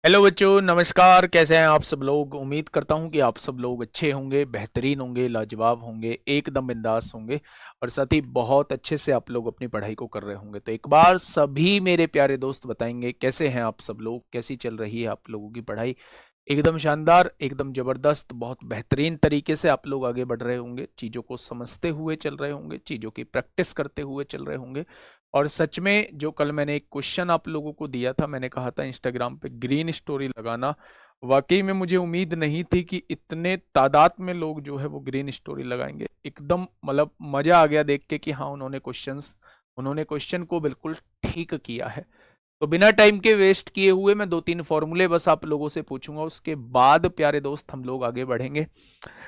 Hello बच्चों, नमस्कार। कैसे हैं आप सब लोग? उम्मीद करता हूं कि आप सब लोग अच्छे होंगे, बेहतरीन होंगे, लाजवाब होंगे, एकदम बिंदास होंगे और साथ ही बहुत अच्छे से आप लोग अपनी पढ़ाई को कर रहे होंगे। तो एक बार सभी मेरे प्यारे दोस्त बताएंगे कैसे हैं आप सब लोग, कैसी चल रही है आप लोगों की पढ़ाई। एकदम शानदार, एकदम जबरदस्त, बहुत बेहतरीन तरीके से आप लोग आगे बढ़ रहे होंगे, चीजों को समझते हुए चल रहे होंगे, चीजों की प्रैक्टिस करते हुए चल रहे होंगे। और सच में जो कल मैंने एक क्वेश्चन आप लोगों को दिया था, मैंने कहा था इंस्टाग्राम पे ग्रीन स्टोरी लगाना। वाकई में मुझे उम्मीद नहीं थी कि इतने तादाद में लोग जो है वो ग्रीन स्टोरी लगाएंगे। एकदम मतलब मजा आ गया देख के कि हाँ, उन्होंने क्वेश्चन को बिल्कुल ठीक किया है। तो बिना टाइम के वेस्ट किए हुए मैं दो तीन फॉर्मूले बस आप लोगों से पूछूंगा, उसके बाद प्यारे दोस्त हम लोग आगे बढ़ेंगे।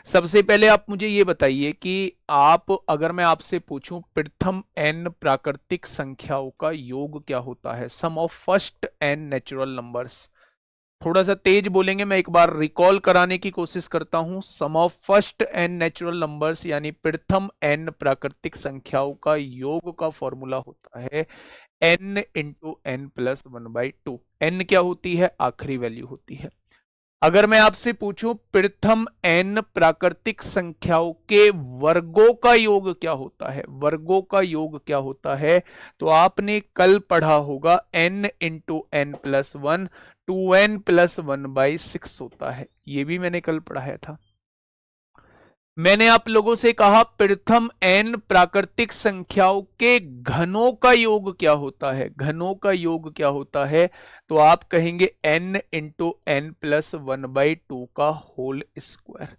सबसे पहले आप मुझे ये बताइए कि आप अगर मैं आपसे पूछूं प्रथम एन प्राकृतिक संख्याओं का योग क्या होता है, sum of first N natural numbers. थोड़ा सा तेज बोलेंगे, मैं एक बार रिकॉल कराने की कोशिश करता हूं। Sum of first N natural numbers यानी प्रथम एन प्राकृतिक संख्याओं का योग का फॉर्मूला होता है n into n plus one by two. N क्या होती है? आखिरी वैल्यू होती है। अगर मैं आपसे पूछूं प्रथम एन प्राकृतिक संख्याओं के वर्गों का योग क्या होता है, वर्गों का योग क्या होता है, तो आपने कल पढ़ा होगा n into n plus one, two n plus one by six होता है। ये भी मैंने कल पढ़ाया था। मैंने आप लोगों से कहा प्रथम एन प्राकृतिक संख्याओं के घनों का योग क्या होता है, घनों का योग क्या होता है, तो आप कहेंगे n into n plus one by two का होल स्क्वायर।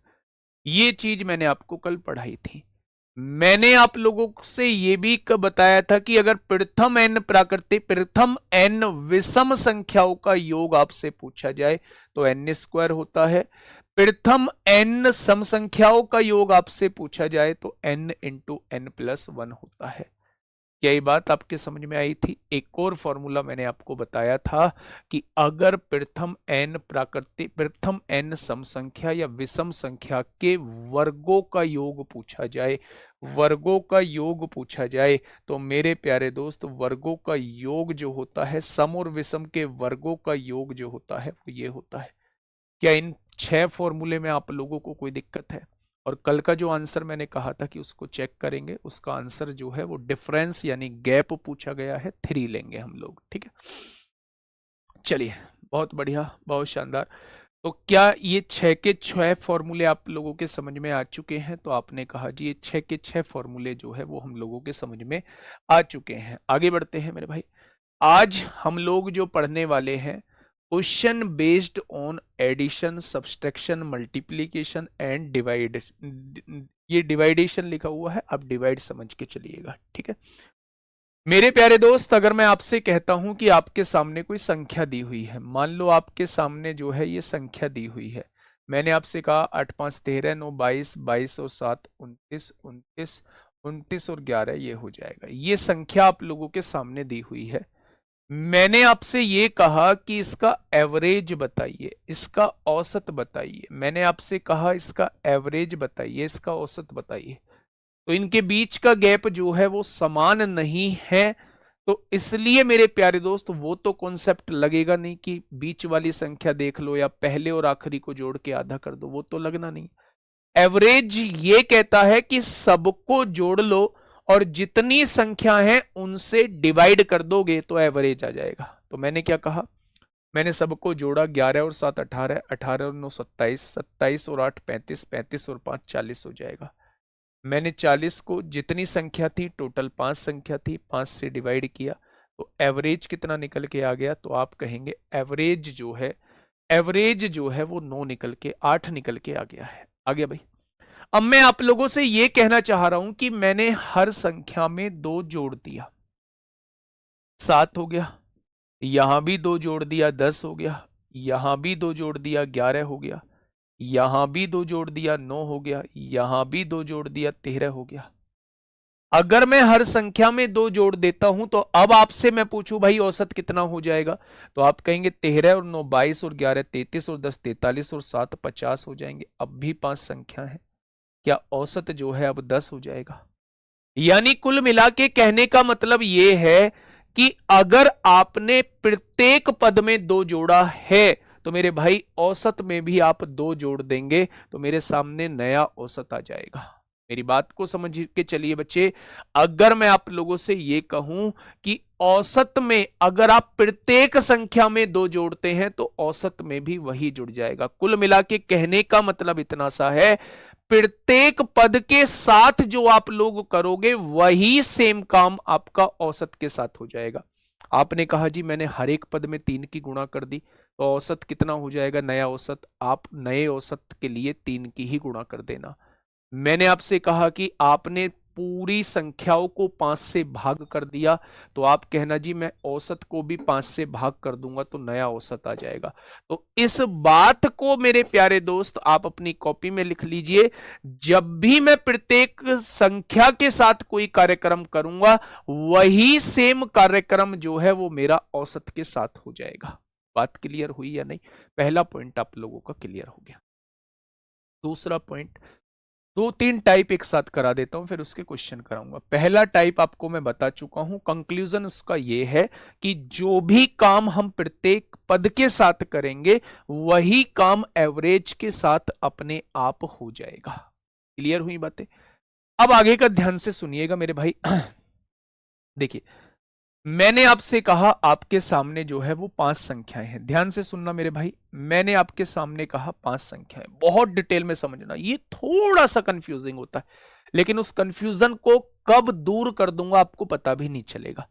ये चीज मैंने आपको कल पढ़ाई थी। मैंने आप लोगों से ये भी बताया था कि अगर प्रथम एन विषम संख्याओं का योग आपसे पूछा जाए तो एन स्क्वायर होता है। प्रथम एन सम संख्याओं का योग आपसे पूछा जाए तो n into n plus one होता है। क्या ये बात आपके समझ में आई थी? एक और फॉर्मूला मैंने आपको बताया था कि अगर प्रथम एन सम संख्या या विषम संख्या के वर्गों का योग पूछा जाए, वर्गों का योग पूछा जाए, तो मेरे प्यारे दोस्त वर्गों का योग जो होता है, सम और विषम के वर्गों का योग जो होता है वो ये होता है। क्या इन छह फॉर्मूले में आप लोगों को कोई दिक्कत है? और कल का जो आंसर मैंने कहा था कि उसको चेक करेंगे, उसका आंसर जो है वो डिफरेंस यानी गैप पूछा गया है, थ्री लेंगे हम लोग, ठीक है। चलिए, बहुत बढ़िया, बहुत शानदार। तो क्या ये छह के छह फॉर्मूले आप लोगों के समझ में आ चुके हैं? तो आपने कहा जी ये छह के छह फॉर्मूले जो है वो हम लोगों के समझ में आ चुके हैं। आगे बढ़ते हैं मेरे भाई। आज हम लोग जो पढ़ने वाले हैं question based on addition, subtraction, multiplication and divide. ये डिवाइडेशन लिखा हुआ है, आप डिवाइड समझ के चलिएगा, ठीक है। मेरे प्यारे दोस्त, अगर मैं आपसे कहता हूं कि आपके सामने कोई संख्या दी हुई है, मान लो आपके सामने जो है ये संख्या दी हुई है। मैंने आपसे कहा 8 5 13 9 22, 22 और 7 29, 29, 29 और 11 ये हो जाएगा। ये संख्या आप लोगों के सामने दी हुई है। मैंने आपसे ये कहा कि इसका एवरेज बताइए, इसका औसत बताइए। मैंने आपसे कहा इसका एवरेज बताइए, इसका औसत बताइए। तो इनके बीच का गैप जो है वो समान नहीं है। तो इसलिए मेरे प्यारे दोस्त वो तो कॉन्सेप्ट लगेगा नहीं कि बीच वाली संख्या देख लो या पहले और आखिरी को जोड़ के आधा कर दो, वो तो लगना नहीं। एवरेज ये कहता है कि सबको जोड़ लो और जितनी संख्या है उनसे डिवाइड कर दोगे तो एवरेज आ जाएगा। तो मैंने क्या कहा, मैंने सबको जोड़ा, 11 और 7 18, 18 और 9 27, 27 और 8 35, 35 और 5 40 हो जाएगा। मैंने 40 को जितनी संख्या थी, टोटल 5 संख्या थी, 5 से डिवाइड किया तो एवरेज कितना निकल के आ गया, तो आप कहेंगे एवरेज जो है वो 9 निकल के 8 निकल के आ गया है। आ गया भाई। अब मैं आप लोगों से यह कहना चाह रहा हूं कि मैंने हर संख्या में 2 जोड़ दिया, 7 हो गया, यहां भी 2 जोड़ दिया, 10 हो गया, यहां भी 2 जोड़ दिया, 11 हो गया, यहां भी 2 जोड़ दिया, 9 हो गया, यहां भी 2 जोड़ दिया, 13 हो गया। अगर मैं हर संख्या में 2 जोड़ देता हूं तो अब आपसे मैं पूछूं भाई औसत कितना हो जाएगा, तो आप कहेंगे 13 और 9 22 और 11 33 और 10 43 और 7 50 हो जाएंगे। अब भी 5 संख्या है, क्या औसत जो है अब 10 हो जाएगा? यानी कुल मिला के कहने का मतलब यह है कि अगर आपने प्रत्येक पद में 2 जोड़ा है तो मेरे भाई औसत में भी आप 2 जोड़ देंगे तो मेरे सामने नया औसत आ जाएगा। मेरी बात को समझ के चलिए बच्चे। अगर मैं आप लोगों से ये कहूं कि औसत में अगर आप प्रत्येक संख्या में 2 जोड़ते हैं तो औसत में भी वही जुड़ जाएगा। कुल मिला के कहने का मतलब इतना सा है, प्रत्येक पद के साथ जो आप लोग करोगे वही सेम काम आपका औसत के साथ हो जाएगा। आपने कहा जी मैंने हर एक पद में 3 की गुणा कर दी, तो औसत कितना हो जाएगा, नया औसत। आप नए औसत के लिए 3 की ही गुणा कर देना। मैंने आपसे कहा कि आपने पूरी संख्याओं को 5 से भाग कर दिया, तो आप कहना जी मैं औसत को भी 5 से भाग कर दूंगा तो नया औसत आ जाएगा। तो इस बात को मेरे प्यारे दोस्त आप अपनी कॉपी में लिख लीजिए। जब भी मैं प्रत्येक संख्या के साथ कोई कार्यक्रम करूंगा वही सेम कार्यक्रम जो है वो मेरा औसत के साथ हो जाएगा। बात क्लियर हुई या नहीं? पहला पॉइंट आप लोगों का क्लियर हो गया। दूसरा पॉइंट, 2-3 टाइप एक साथ करा देता हूं फिर उसके क्वेश्चन कराऊंगा। पहला टाइप आपको मैं बता चुका हूं, कंक्लूजन उसका यह है कि जो भी काम हम प्रत्येक पद के साथ करेंगे वही काम एवरेज के साथ अपने आप हो जाएगा। क्लियर हुई बातें? अब आगे का ध्यान से सुनिएगा मेरे भाई। देखिए मैंने आपसे कहा आपके सामने जो है वो 5 संख्याएं हैं। ध्यान से सुनना मेरे भाई, मैंने आपके सामने कहा 5 संख्याएं। बहुत डिटेल में समझना, ये थोड़ा सा कंफ्यूजिंग होता है लेकिन उस कंफ्यूजन को कब दूर कर दूंगा आपको पता भी नहीं चलेगा।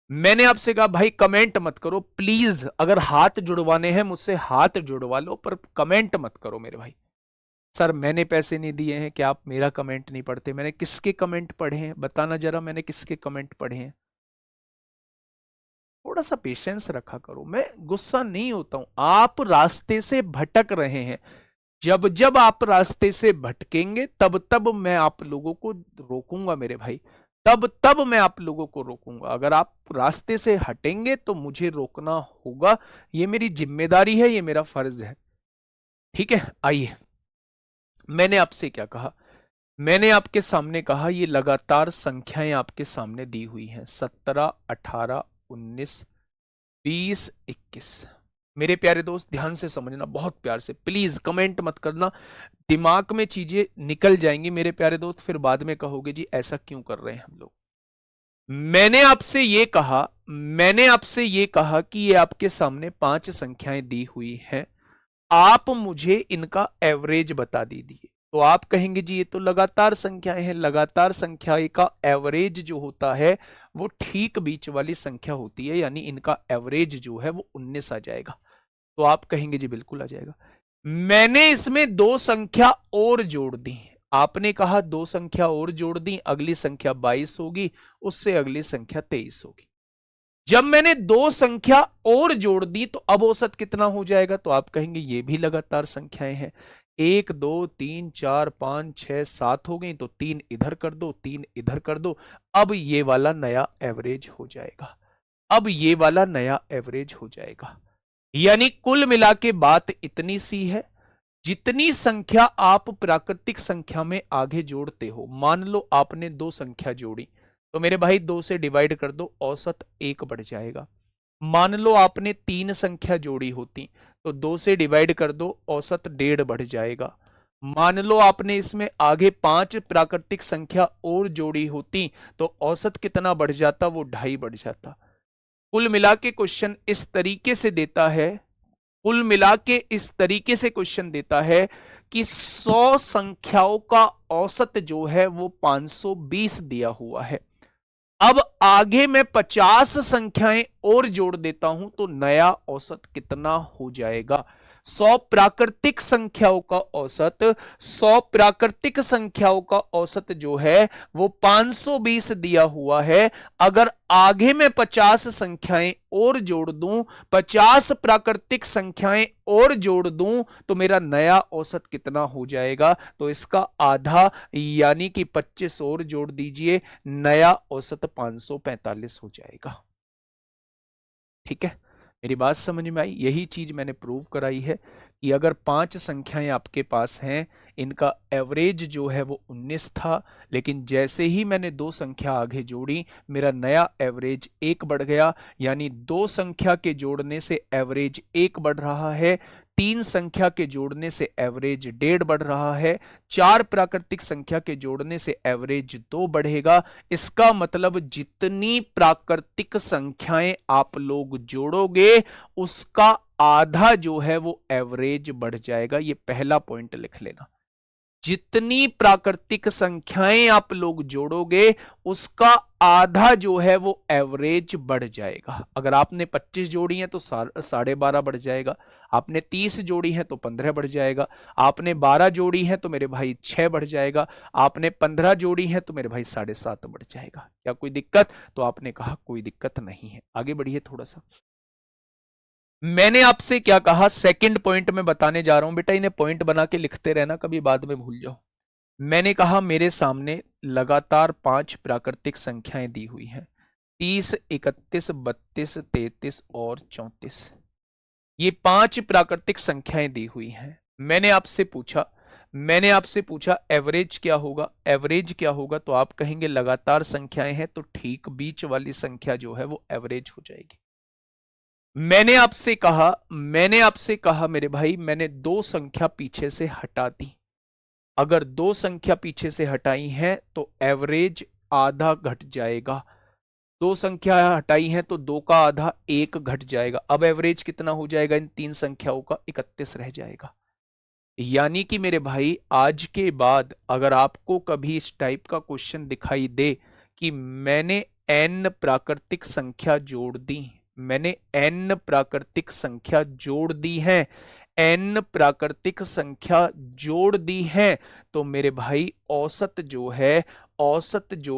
मैंने आपसे कहा भाई कमेंट मत करो प्लीज, अगर हाथ जुड़वाने हैं मुझसे हाथ जुड़वा लो पर कमेंट मत करो मेरे भाई। सर मैंने पैसे नहीं दिए हैं, क्या आप मेरा कमेंट नहीं पढ़ते? मैंने किसके कमेंट पढ़े हैं बताना जरा, मैंने किसके कमेंट पढ़े हैं? थोड़ा सा पेशेंस रखा करो, मैं गुस्सा नहीं होता हूं। आप रास्ते से भटक रहे हैं, जब जब आप रास्ते से भटकेंगे तब तब मैं आप लोगों को रोकूंगा मेरे भाई, तब तब मैं आप लोगों को रोकूंगा। अगर आप रास्ते से हटेंगे तो मुझे रोकना होगा, ये मेरी जिम्मेदारी है, ये मेरा फर्ज है। ठीक है, आइए मैंने आपसे क्या कहा, मैंने आपके सामने कहा ये लगातार संख्याएं आपके सामने दी हुई हैं 17, 18, 19, 20, 21। मेरे प्यारे दोस्त ध्यान से समझना, बहुत प्यार से प्लीज कमेंट मत करना, दिमाग में चीजें निकल जाएंगी मेरे प्यारे दोस्त, फिर बाद में कहोगे जी ऐसा क्यों कर रहे हैं हम लोग। मैंने आपसे ये कहा कि ये आपके सामने 5 संख्याएं दी हुई हैं, आप मुझे इनका एवरेज बता दीजिए। तो आप कहेंगे जी ये तो लगातार संख्याएं हैं, लगातार संख्या का एवरेज जो होता है वो ठीक बीच वाली संख्या होती है, यानी इनका एवरेज जो है वो 19 आ जाएगा। तो आप कहेंगे जी बिल्कुल आ जाएगा। मैंने इसमें 2 संख्या और जोड़ दी, आपने कहा 2 संख्या और जोड़ दी, अगली संख्या 22 होगी, उससे अगली संख्या 23 होगी। जब मैंने 2 संख्या और जोड़ दी तो अब औसत कितना हो जाएगा? तो आप कहेंगे ये भी लगातार संख्याएं हैं, 1 2 3 4 5 6 7 हो गई, तो 3 इधर कर दो, 3 इधर कर दो, अब ये वाला नया एवरेज हो जाएगा, अब ये वाला नया एवरेज हो जाएगा। यानी कुल मिला के बात इतनी सी है, जितनी संख्या आप प्राकृतिक संख्या में आगे जोड़ते हो, मान लो आपने 2 संख्या जोड़ी तो मेरे भाई 2 से डिवाइड कर दो, औसत 1 बढ़ जाएगा। मान लो आपने 3 संख्या जोड़ी होती तो 2 से डिवाइड कर दो, औसत 1.5 बढ़ जाएगा। मान लो आपने इसमें आगे 5 प्राकृतिक संख्या और जोड़ी होती तो औसत कितना बढ़ जाता? वो 2.5 बढ़ जाता। कुल मिला के क्वेश्चन इस तरीके से देता है, कुल मिला के इस तरीके से क्वेश्चन देता है कि 100 संख्याओं का औसत जो है वो 520 दिया हुआ है। अब आगे मैं 50 संख्याएं और जोड़ देता हूं तो नया औसत कितना हो जाएगा? 100 प्राकृतिक संख्याओं का औसत, 100 प्राकृतिक संख्याओं का औसत जो है वो 520 दिया हुआ है। अगर आगे मैं 50 संख्याएं और जोड़ दूं, 50 प्राकृतिक संख्याएं और जोड़ दूं तो मेरा नया औसत कितना हो जाएगा? तो इसका आधा यानी कि 25 और जोड़ दीजिए, नया औसत 545 हो जाएगा। ठीक है, मेरी बात समझ में आई? यही चीज मैंने प्रूव कराई है कि अगर 5 संख्याएं आपके पास हैं, इनका एवरेज जो है वो 19 था, लेकिन जैसे ही मैंने 2 संख्या आगे जोड़ी, मेरा नया एवरेज 1 बढ़ गया, यानी 2 संख्या के जोड़ने से एवरेज 1 बढ़ रहा है, 3 संख्या के जोड़ने से एवरेज 1.5 बढ़ रहा है, 4 प्राकृतिक संख्या के जोड़ने से एवरेज 2 बढ़ेगा। इसका मतलब जितनी प्राकृतिक संख्याएं आप लोग जोड़ोगे, उसका आधा जो है वो एवरेज बढ़ जाएगा। ये पहला पॉइंट लिख लेना। जितनी प्राकृतिक संख्याएं आप लोग जोड़ोगे, उसका आधा जो है वो एवरेज बढ़ जाएगा। अगर आपने 25 जोड़ी है तो 12.5 बढ़ जाएगा, आपने 30 जोड़ी है तो 15 बढ़ जाएगा, आपने 12 जोड़ी है तो मेरे भाई 6 बढ़ जाएगा, आपने 15 जोड़ी है तो मेरे भाई 7.5 बढ़ जाएगा। क्या कोई दिक्कत? तो आपने कहा कोई दिक्कत नहीं है। आगे बढ़िए थोड़ा सा। मैंने आपसे क्या कहा, सेकंड पॉइंट में बताने जा रहा हूं बेटा, इन्हें पॉइंट बना के लिखते रहना, कभी बाद में भूल जाओ। मैंने कहा मेरे सामने लगातार 5 प्राकृतिक संख्याएं दी हुई हैं, 30, 31, 32, 33 और 34। ये 5 प्राकृतिक संख्याएं दी हुई हैं। मैंने आपसे पूछा एवरेज क्या होगा। एवरेज क्या होगा? तो आप कहेंगे लगातार संख्याएं हैं तो ठीक बीच वाली संख्या जो है वो एवरेज हो जाएगी। मैंने आपसे कहा मेरे भाई, मैंने 2 संख्या पीछे से हटा दी। अगर 2 संख्या पीछे से हटाई हैं तो एवरेज आधा घट जाएगा। 2 संख्या हटाई हैं तो 2 का आधा 1 घट जाएगा। अब एवरेज कितना हो जाएगा इन 3 संख्याओं का? 31 रह जाएगा। यानी कि मेरे भाई, आज के बाद अगर आपको कभी इस टाइप का क्वेश्चन दिखाई दे कि मैंने n प्राकृतिक संख्या जोड़ दी, मैंने n प्राकृतिक संख्या जोड़ दी है, n प्राकृतिक संख्या जोड़ दी है, तो मेरे भाई औसत जो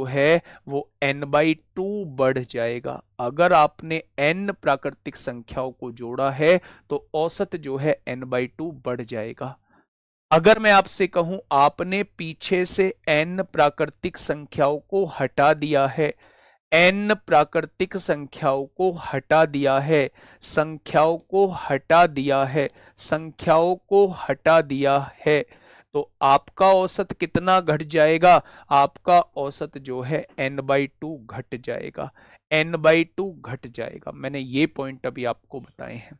है वो n/2 बढ़ जाएगा। अगर आपने n प्राकृतिक संख्याओं को जोड़ा है तो औसत जो है n/2 बढ़ जाएगा। अगर मैं आपसे कहूं आपने पीछे से n प्राकृतिक संख्याओं को हटा दिया है, n प्राकृतिक संख्याओं को हटा दिया है, संख्याओं को हटा दिया है, संख्याओं को हटा दिया है, तो आपका औसत कितना घट जाएगा? आपका औसत जो है n/2 घट जाएगा, n/2 घट जाएगा। मैंने ये पॉइंट अभी आपको बताए हैं।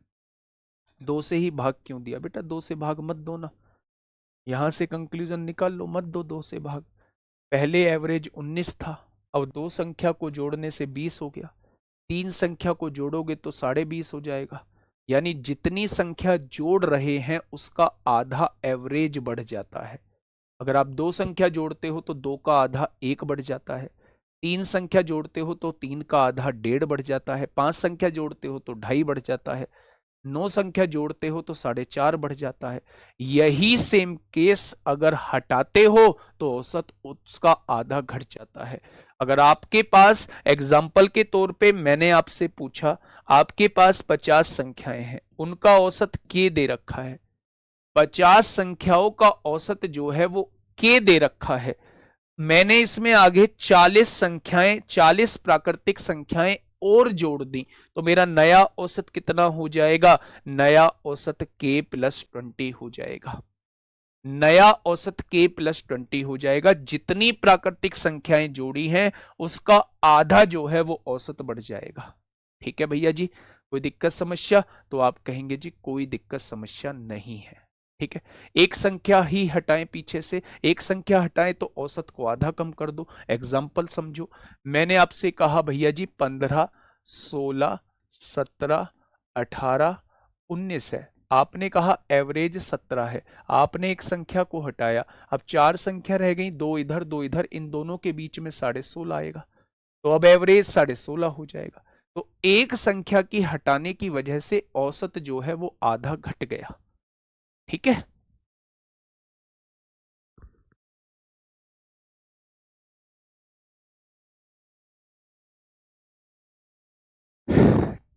2 से ही भाग क्यों दिया बेटा? 2 से भाग मत दो ना, यहां से कंक्लूजन निकाल लो, मत दो 2 से भाग। पहले एवरेज 19 था, अब 2 संख्या को जोड़ने से 20 हो गया, 3 संख्या को जोड़ोगे तो 20.5 हो जाएगा। यानी जितनी संख्या जोड़ रहे हैं उसका आधा एवरेज बढ़ जाता है। अगर आप 2 संख्या जोड़ते हो तो 2 का आधा 1 बढ़ जाता है, 3 संख्या जोड़ते हो तो 3 का आधा 1.5 बढ़ जाता है, 5 संख्या जोड़ते हो तो 2.5 बढ़ जाता है, 9 संख्या जोड़ते हो तो 4.5 बढ़ जाता है। यही सेम केस अगर हटाते हो तो औसत उसका आधा घट जाता है। अगर आपके पास एग्जाम्पल के तौर पे मैंने आपसे पूछा, आपके पास 50 संख्याएं हैं, उनका औसत के दे रखा है, 50 संख्याओं का औसत जो है वो के दे रखा है। मैंने इसमें आगे 40 प्राकृतिक संख्याएं और जोड़ दी, तो मेरा नया औसत कितना हो जाएगा? नया औसत k+20 हो जाएगा। नया औसत k+20 हो जाएगा। जितनी प्राकृतिक संख्याएं जोड़ी हैं उसका आधा जो है वो औसत बढ़ जाएगा। ठीक है भैया जी, कोई दिक्कत समस्या? तो आप कहेंगे जी कोई दिक्कत समस्या नहीं है। ठीक है, एक संख्या ही हटाएं पीछे से, एक संख्या हटाएं तो औसत को आधा कम कर दो। एग्जाम्पल समझो, मैंने आपसे कहा भैया जी 15, 16, 17, 18, 19 है, आपने कहा एवरेज 17 है, आपने एक संख्या को हटाया, अब 4 संख्या रह गई, 2 इधर 2 इधर, इन दोनों के बीच में 16.5 आएगा, तो अब एवरेज 16.5 हो जाएगा। तो एक संख्या की हटाने की वजह से औसत जो है वो आधा घट गया। ठीक है,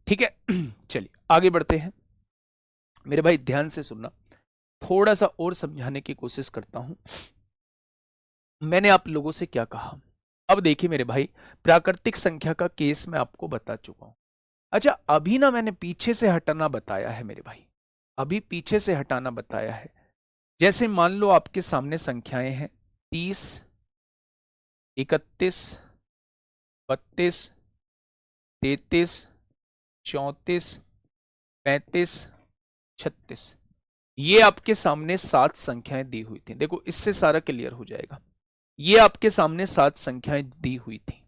ठीक है। चलिए आगे बढ़ते हैं। मेरे भाई ध्यान से सुनना, थोड़ा सा और समझाने की कोशिश करता हूं। मैंने आप लोगों से क्या कहा? अब देखिए मेरे भाई, प्राकृतिक संख्या का केस मैं आपको बता चुका हूं। अच्छा, अभी ना मैंने पीछे से हटाना बताया है मेरे भाई। अभी पीछे से हटाना बताया है। जैसे मान लो आपके सामने संख्याएं हैं 30, 31, 32, 33, 34, 35, 36। ये आपके सामने 7 संख्याएं दी हुई थी। देखो इससे सारा क्लियर हो जाएगा। ये आपके सामने 7 संख्याएं दी हुई थी।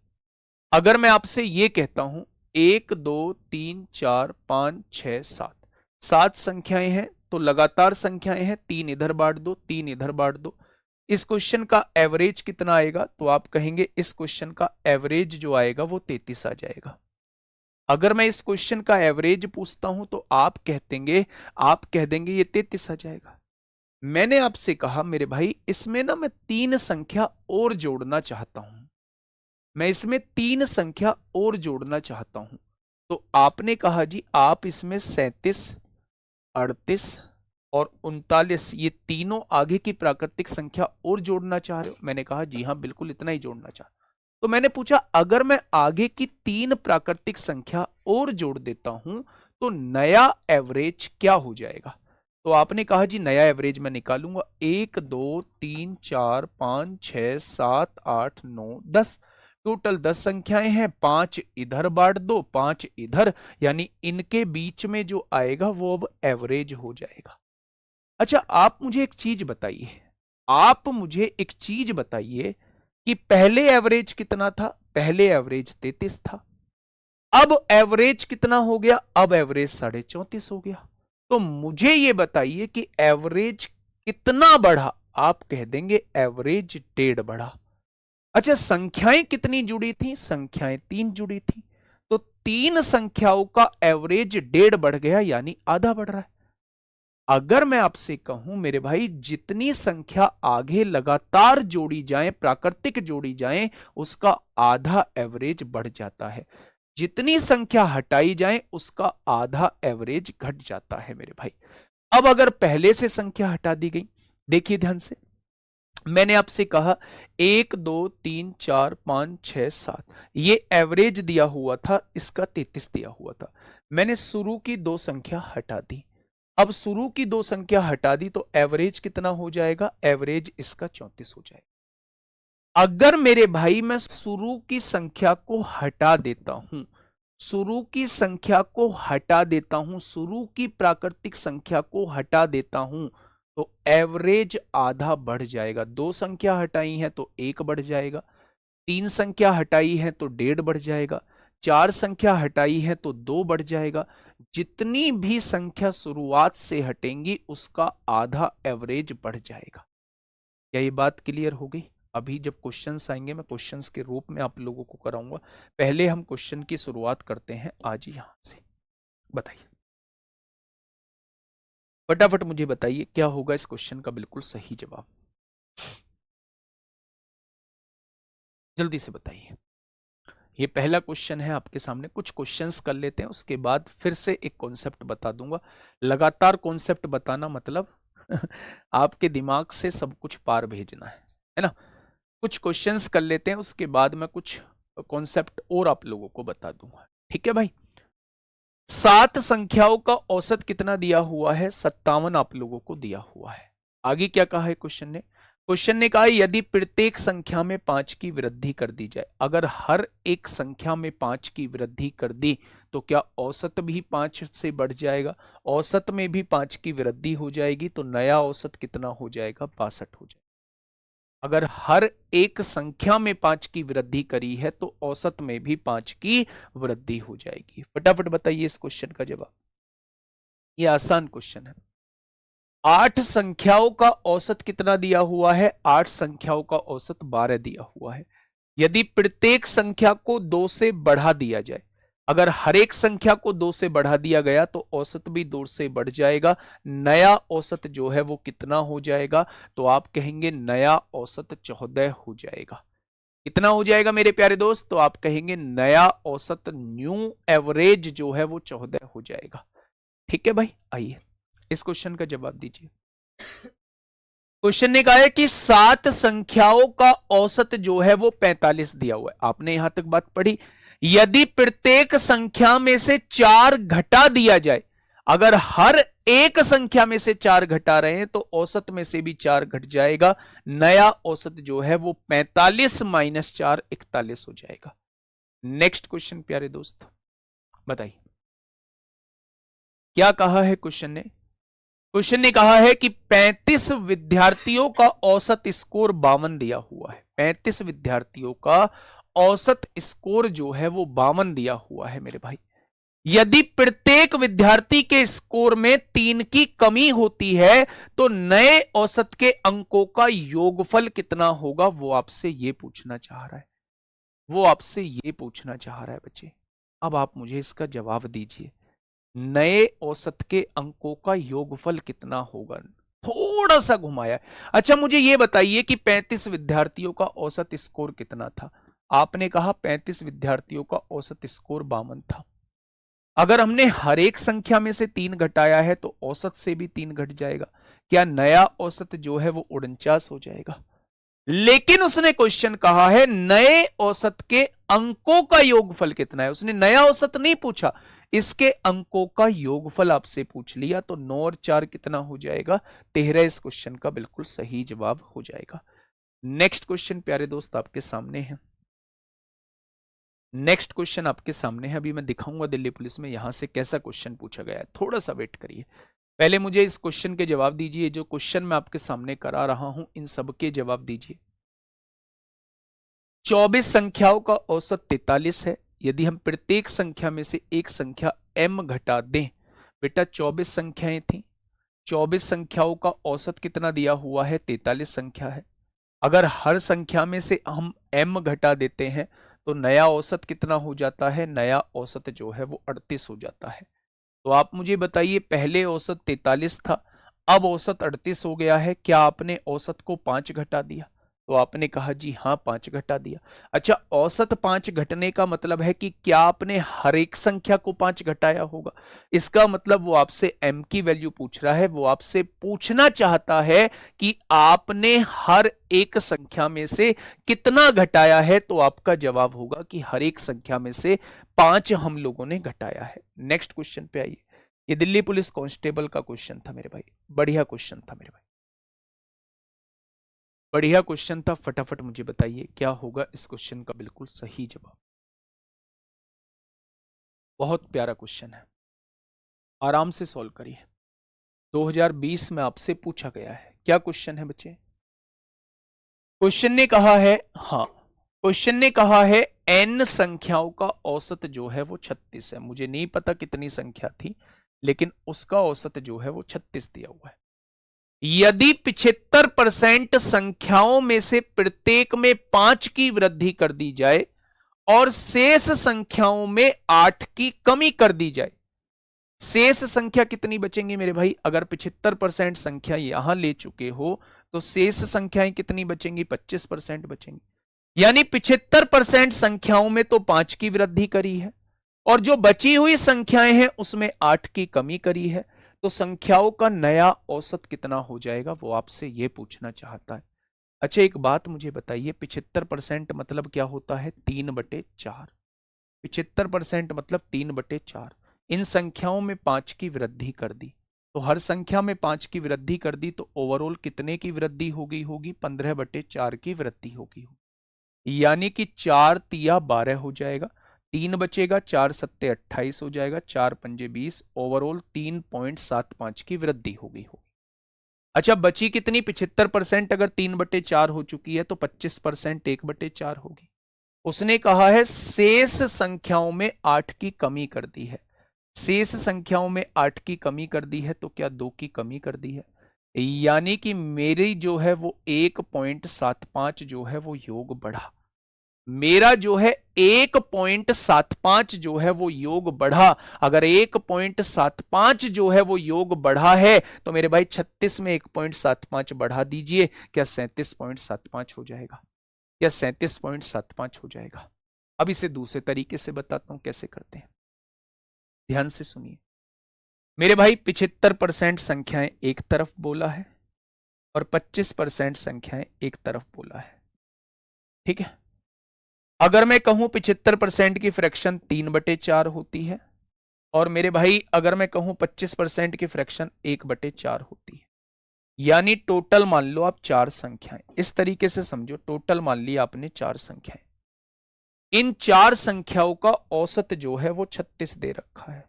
अगर मैं आपसे ये कहता हूं 1 2 3 4 5 6 7, 7 संख्याएं हैं तो लगातार संख्याएं हैं, 3 इधर बांट दो, 3 इधर बांट दो। इस क्वेश्चन का एवरेज कितना आएगा? तो आप कहेंगे इस क्वेश्चन का एवरेज जो आएगा वो 33 आ जाएगा। अगर मैं इस क्वेश्चन का एवरेज पूछता हूं तो आप कह देंगे ये 33 आ जाएगा। मैंने आपसे कहा मेरे भाई इसमें ना मैं 3 संख्या और जोड़ना चाहता हूं, मैं इसमें 3 संख्या और जोड़ना चाहता हूं। तो आपने कहा जी आप इसमें 37, 38 और 39 ये तीनों आगे की प्राकृतिक संख्या और जोड़ना चाह रहे हो? मैंने कहा जी हां बिल्कुल इतना ही जोड़ना चाहता। तो मैंने पूछा अगर मैं आगे की 3 प्राकृतिक संख्या और जोड़ देता हूं तो नया एवरेज क्या हो जाएगा? तो आपने कहा जी नया एवरेज मैं निकालूंगा 1 2 3 4 5 6 7 8 9 10। टोटल 10 संख्याएं हैं, 5 इधर बांट दो, 5 इधर, यानी इनके बीच में जो आएगा वो अब एवरेज हो जाएगा। अच्छा आप मुझे एक चीज बताइए, कि पहले एवरेज कितना था? पहले एवरेज 33 था। अब एवरेज कितना हो गया? अब एवरेज 34.5 हो गया। तो मुझे ये बताइए कि एवरेज कितना बढ़ा? आप कह देंगे एवरेज 1.5 बढ़ा। अच्छा संख्याएं कितनी जुड़ी थी? संख्याएं 3 जुड़ी थी। तो 3 संख्याओं का एवरेज 1.5 बढ़ गया, यानी आधा बढ़ रहा है। अगर मैं आपसे कहूं मेरे भाई जितनी संख्या आगे लगातार जोड़ी जाए, प्राकृतिक जोड़ी जाए, उसका आधा एवरेज बढ़ जाता है। जितनी संख्या हटाई जाए उसका आधा एवरेज घट जाता है मेरे भाई। अब अगर पहले से संख्या हटा दी गई, देखिए ध्यान से, मैंने आपसे कहा 1 2 3 4 5 6 7 ये एवरेज दिया हुआ था, इसका 33 दिया हुआ था। मैंने शुरू की 2 संख्या हटा दी। अब शुरू की 2 संख्या हटा दी तो एवरेज कितना हो जाएगा? एवरेज इसका 34 हो जाएगा। अगर मेरे भाई मैं शुरू की संख्या को हटा देता हूं, शुरू की संख्या को हटा देता हूं, शुरू की प्राकृतिक संख्या को हटा देता हूं, तो एवरेज आधा बढ़ जाएगा। 2 संख्या हटाई है तो 1 बढ़ जाएगा, 3 संख्या हटाई है तो 1.5 बढ़ जाएगा, 4 संख्या हटाई है तो 2 बढ़ जाएगा। जितनी भी संख्या शुरुआत से हटेंगी उसका आधा एवरेज बढ़ जाएगा। क्या ये बात क्लियर हो गई? अभी जब क्वेश्चंस आएंगे मैं क्वेश्चंस के रूप में आप लोगों को कराऊंगा। पहले हम क्वेश्चन की शुरुआत करते हैं आज यहां से। बताइए फटाफट, मुझे बताइए क्या होगा इस क्वेश्चन का बिल्कुल सही जवाब, जल्दी से बताइए। ये पहला क्वेश्चन है आपके सामने। कुछ क्वेश्चंस कर लेते हैं, उसके बाद फिर से एक कॉन्सेप्ट बता दूंगा। लगातार कॉन्सेप्ट बताना मतलब आपके दिमाग से सब कुछ पार भेजना है ना। कुछ क्वेश्चंस कर लेते हैं, उसके बाद मैं कुछ कॉन्सेप्ट और आप लोगों को बता दूंगा। ठीक है भाई। 7 संख्याओं का औसत कितना दिया हुआ है? 57 आप लोगों को दिया हुआ है। आगे क्या कहा है क्वेश्चन ने? क्वेश्चन ने कहा यदि प्रत्येक संख्या में 5 की वृद्धि कर दी जाए, अगर हर एक संख्या में 5 की वृद्धि कर दी तो क्या औसत भी 5 से बढ़ जाएगा? औसत में भी 5 की वृद्धि हो जाएगी तो नया औसत कितना हो जाएगा? 62 हो जाएगा। अगर हर एक संख्या में 5 की वृद्धि करी है तो औसत में भी 5 की वृद्धि हो जाएगी। फटाफट बताइए इस क्वेश्चन का जवाब। ये आसान क्वेश्चन है। 8 संख्याओं का औसत कितना दिया हुआ है? 8 संख्याओं का औसत 12 दिया हुआ है। यदि प्रत्येक संख्या को 2 से बढ़ा दिया जाए, अगर हर एक संख्या को 2 से बढ़ा दिया गया तो औसत भी 2 से बढ़ जाएगा। नया औसत जो है वो कितना हो जाएगा? तो आप कहेंगे नया औसत 14 हो जाएगा। कितना हो जाएगा मेरे प्यारे दोस्त? तो आप कहेंगे नया औसत, न्यू एवरेज जो है वो 14 हो जाएगा। ठीक है भाई, आइए इस क्वेश्चन का जवाब दीजिए। क्वेश्चन ने कहा है कि 7 संख्याओं का औसत जो है वो 45 दिया हुआ है। आपने यहां तक बात पढ़ी। यदि प्रत्येक संख्या में से 4 घटा दिया जाए, अगर हर एक संख्या में से 4 घटा रहे हैं तो औसत में से भी 4 घट जाएगा। नया औसत जो है वो 45 माइनस 4 41 हो जाएगा। नेक्स्ट क्वेश्चन प्यारे दोस्त, बताइए क्या कहा है क्वेश्चन ने। क्वेश्चन ने कहा है कि 35 विद्यार्थियों का औसत स्कोर 52 दिया हुआ है। 35 विद्यार्थियों का औसत स्कोर जो है वो 52 दिया हुआ है मेरे भाई। यदि प्रत्येक विद्यार्थी के स्कोर में 3 की कमी होती है तो नए औसत के अंकों का योगफल कितना होगा, वो आपसे ये पूछना चाह रहा है। वो आपसे ये पूछना चाह रहा है बच्चे। अब आप मुझे इसका जवाब दीजिए, नए औसत के अंकों का योगफल कितना होगा। थोड़ा सा घुमाया। अच्छा मुझे यह बताइए कि 35 विद्यार्थियों का औसत स्कोर कितना था। आपने कहा 35 विद्यार्थियों का औसत स्कोर 52 था। अगर हमने हर एक संख्या में से 3 घटाया है तो औसत से भी 3 घट जाएगा। क्या नया औसत जो है वो 49 हो जाएगा। लेकिन उसने क्वेश्चन कहा है नए औसत के अंकों का योगफल कितना है। उसने नया औसत नहीं पूछा, इसके अंकों का योगफल आपसे पूछ लिया। तो 9 और 4 कितना हो जाएगा, 13 इस क्वेश्चन का बिल्कुल सही जवाब हो जाएगा। नेक्स्ट क्वेश्चन प्यारे दोस्त आपके सामने है। नेक्स्ट क्वेश्चन आपके सामने है, अभी मैं दिखाऊंगा दिल्ली पुलिस में यहां से कैसा क्वेश्चन पूछा गया है। थोड़ा सा वेट करिए, पहले मुझे इस क्वेश्चन के जवाब दीजिए। जो क्वेश्चन मैं आपके सामने करा रहा हूं इन सबके जवाब दीजिए। 24 संख्याओं का औसत 43 है। यदि हम प्रत्येक संख्या में से एक संख्या m घटा दें, बेटा 24 संख्याएं थी, 24 संख्याओं का औसत कितना दिया हुआ है, 43 संख्या है। अगर हर संख्या में से हम m घटा देते हैं तो नया औसत कितना हो जाता है, नया औसत जो है वो 38 हो जाता है। तो आप मुझे बताइए, पहले औसत 43 था, अब औसत 38 हो गया है, क्या आपने औसत को 5 घटा दिया। तो आपने कहा जी हां 5 घटा दिया। अच्छा औसत 5 घटने का मतलब है कि क्या आपने हर एक संख्या को 5 घटाया होगा। इसका मतलब वो आपसे m की वैल्यू पूछ रहा है। वो आपसे पूछना चाहता है कि आपने हर एक संख्या में से कितना घटाया है। तो आपका जवाब होगा कि हर एक संख्या में से 5 हम लोगों ने घटाया है। नेक्स्ट क्वेश्चन पे आइए। ये दिल्ली पुलिस कांस्टेबल का क्वेश्चन था मेरे भाई, बढ़िया क्वेश्चन था मेरे भाई, बढ़िया क्वेश्चन था। फटाफट मुझे बताइए क्या होगा इस क्वेश्चन का बिल्कुल सही जवाब। बहुत प्यारा क्वेश्चन है, आराम से सॉल्व करिए। 2020 में आपसे पूछा गया है। क्या क्वेश्चन है बच्चे। क्वेश्चन ने कहा है, हाँ क्वेश्चन ने कहा है n संख्याओं का औसत जो है वो 36 है। मुझे नहीं पता कितनी संख्या थी, लेकिन उसका औसत जो है वो 36 दिया हुआ है। यदि 75% संख्याओं में से प्रत्येक में 5 की वृद्धि कर दी जाए और शेष संख्याओं में 8 की कमी कर दी जाए, शेष संख्या कितनी बचेंगी मेरे भाई। अगर 75% संख्या यहां ले चुके हो तो शेष संख्याएं कितनी बचेंगी, 25% बचेंगी। यानी 75% संख्याओं में तो 5 की वृद्धि करी है और जो बची हुई संख्याएं हैं उसमें 8 की कमी करी है। तो संख्याओं का नया औसत कितना हो जाएगा, वो आपसे यह पूछना चाहता है। अच्छा एक बात मुझे बताइए, 75% मतलब क्या होता है, 3/4। 75% मतलब 3/4। इन संख्याओं में 5 की वृद्धि कर दी, तो हर संख्या में 5 की वृद्धि कर दी तो ओवरऑल कितने की वृद्धि होगी, होगी 15/4 की वृद्धि होगी। यानी कि 4 तिया 12 हो जाएगा, 3 बचेगा, 4 सत्ते 28 हो जाएगा, 4 पंजे 20, ओवरऑल 3.75 की वृद्धि होगी। अच्छा बची कितनी, 75%। अगर 3/4 हो चुकी है तो 25% 1/4 होगी। उसने कहा है शेष संख्याओं में 8 की कमी कर दी है। शेष संख्याओं में 8 की कमी कर दी है तो क्या 2 की कमी कर दी है। यानी कि मेरी जो है वो 1.75 जो है वो योग बढ़ा। मेरा जो है 1.75 जो है वो योग बढ़ा। अगर 1.75 जो है वो योग बढ़ा है तो मेरे भाई 36 में 1.75 बढ़ा दीजिए, क्या 37.75 हो जाएगा, या 37.75 हो जाएगा। अब इसे दूसरे तरीके से बताता हूं कैसे करते हैं, ध्यान से सुनिए मेरे भाई। 75% संख्याएं एक तरफ बोला है और 25% संख्याएं एक तरफ बोला है, ठीक है। अगर मैं कहूं 75% की फ्रैक्शन 3/4 होती है और मेरे भाई अगर मैं कहूं 25% की फ्रैक्शन 1/4 होती है, यानी टोटल मान लो आप 4 संख्याएं। इस तरीके से समझो, टोटल मान लिया आपने 4 संख्याएं, इन 4 संख्याओं का औसत जो है वो 36 दे रखा है,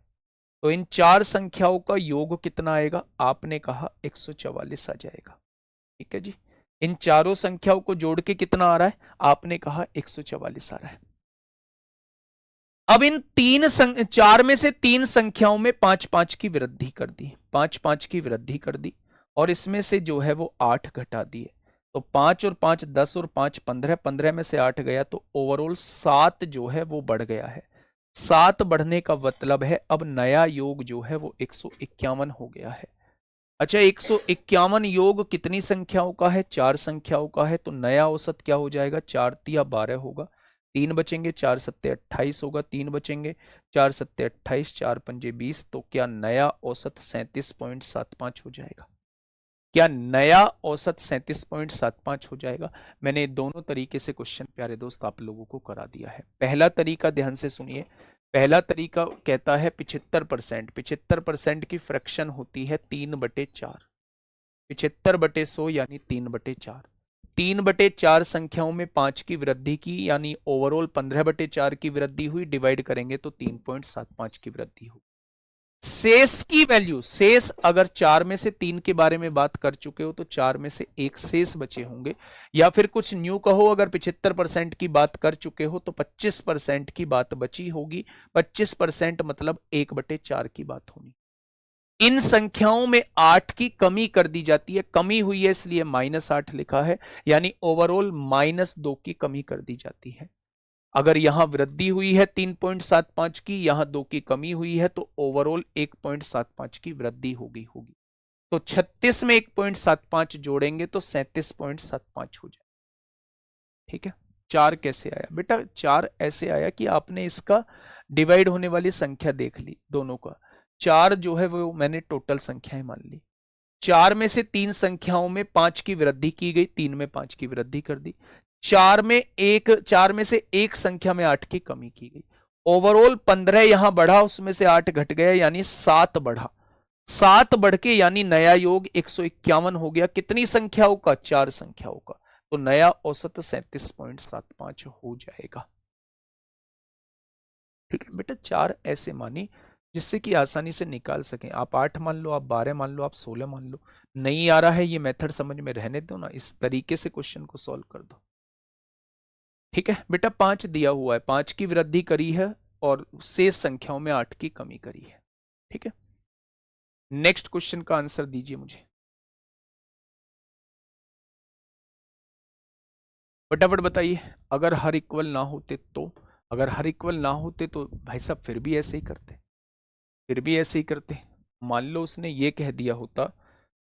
तो इन 4 संख्याओं का योग कितना आएगा? आपने कहा 144 आ जाएगा। ठीक है जी, इन चारों संख्याओं को जोड़ के कितना आ रहा है? आपने कहा 144 आ रहा है। अब इन 4 में से 3 संख्याओं में 5-5 की वृद्धि कर दी, 5-5 की वृद्धि कर दी, और इसमें से जो है वो 8 घटा दिए, तो 5 और 5 10 और 5 15, 15 में से 8 गया, तो ओवरऑल 7 जो है वो बढ़ गया है। 7 बढ़ने का मतलब है अब नया योग जो है वो 151 हो गया है। अच्छा, 151 योग कितनी संख्याओं का है? 4 संख्याओं का है, तो नया औसत क्या हो जाएगा? 4 तिया 12 होगा, 3 बचेंगे, 4 सत्ते 28 होगा, 3 बचेंगे, 4 सत्ते 28, 4 पंजे 20, तो क्या नया औसत 37.75 हो जाएगा? क्या नया औसत 37.75 हो जाएगा? मैंने दोनों तरीके से क्वेश्चन प्यारे दोस्त आप लोगों को करा दिया है। पहला तरीका ध्यान से सुनिए, पहला तरीका कहता है 75%, 75% की फ्रैक्शन होती है 3/4, 75/100 यानी 3/4, 3/4 संख्याओं में 5 की वृद्धि की, यानी ओवरऑल 15/4 की वृद्धि हुई, डिवाइड करेंगे तो 3.75 की वृद्धि हुई। शेष की वैल्यू, शेष अगर 4 में से 3 के बारे में बात कर चुके हो तो 4 में से 1 शेष बचे होंगे, या फिर कुछ न्यू कहो, अगर 75% की बात कर चुके हो तो 25% की बात बची होगी। 25% मतलब 1/4 की बात होनी। इन संख्याओं में 8 की कमी कर दी जाती है, कमी हुई है इसलिए -8 लिखा है, यानी ओवरऑल -2 की कमी कर दी जाती है। अगर यहां वृद्धि हुई है 3.75 की, यहां 2 की कमी हुई है, तो ओवरऑल 1.75 की वृद्धि होगी। तो 36 में 1.75 जोड़ेंगे तो 37.75 हो जाए। ठीक है, 4 कैसे आया बेटा? 4 ऐसे आया कि आपने इसका डिवाइड होने वाली संख्या देख ली दोनों का, 4 जो है वो मैंने टोटल संख्याएं मान ली, 4 में से 3 संख्याओं में 5 की वृद्धि की गई, 3 में 5 की वृद्धि कर दी, 4 में से एक संख्या में 8 की कमी की गई, ओवरऑल 15 यहां बढ़ा, उसमें से 8 घट गया, यानी 7 बढ़ा, 7 बढ़ के यानी नया योग 151 हो गया। कितनी संख्याओं का? 4 संख्याओं का, तो नया औसत 37.75 हो जाएगा। ठीक है बेटा, 4 ऐसे मानी जिससे कि आसानी से निकाल सकें। आप 8 मान लो, आप 12 मान लो, आप 16 मान लो। नहीं आ रहा है ये मेथड समझ में, रहने दो ना, इस तरीके से क्वेश्चन को सॉल्व कर दो। ठीक है बेटा, 5 दिया हुआ है, 5 की वृद्धि करी है और शेष संख्याओं में 8 की कमी करी है। ठीक है, नेक्स्ट क्वेश्चन का आंसर दीजिए मुझे फटाफट बताइए। अगर हर इक्वल ना होते तो, अगर हर इक्वल ना होते तो भाई साहब फिर भी ऐसे ही करते, फिर भी ऐसे ही करते। मान लो उसने ये कह दिया होता,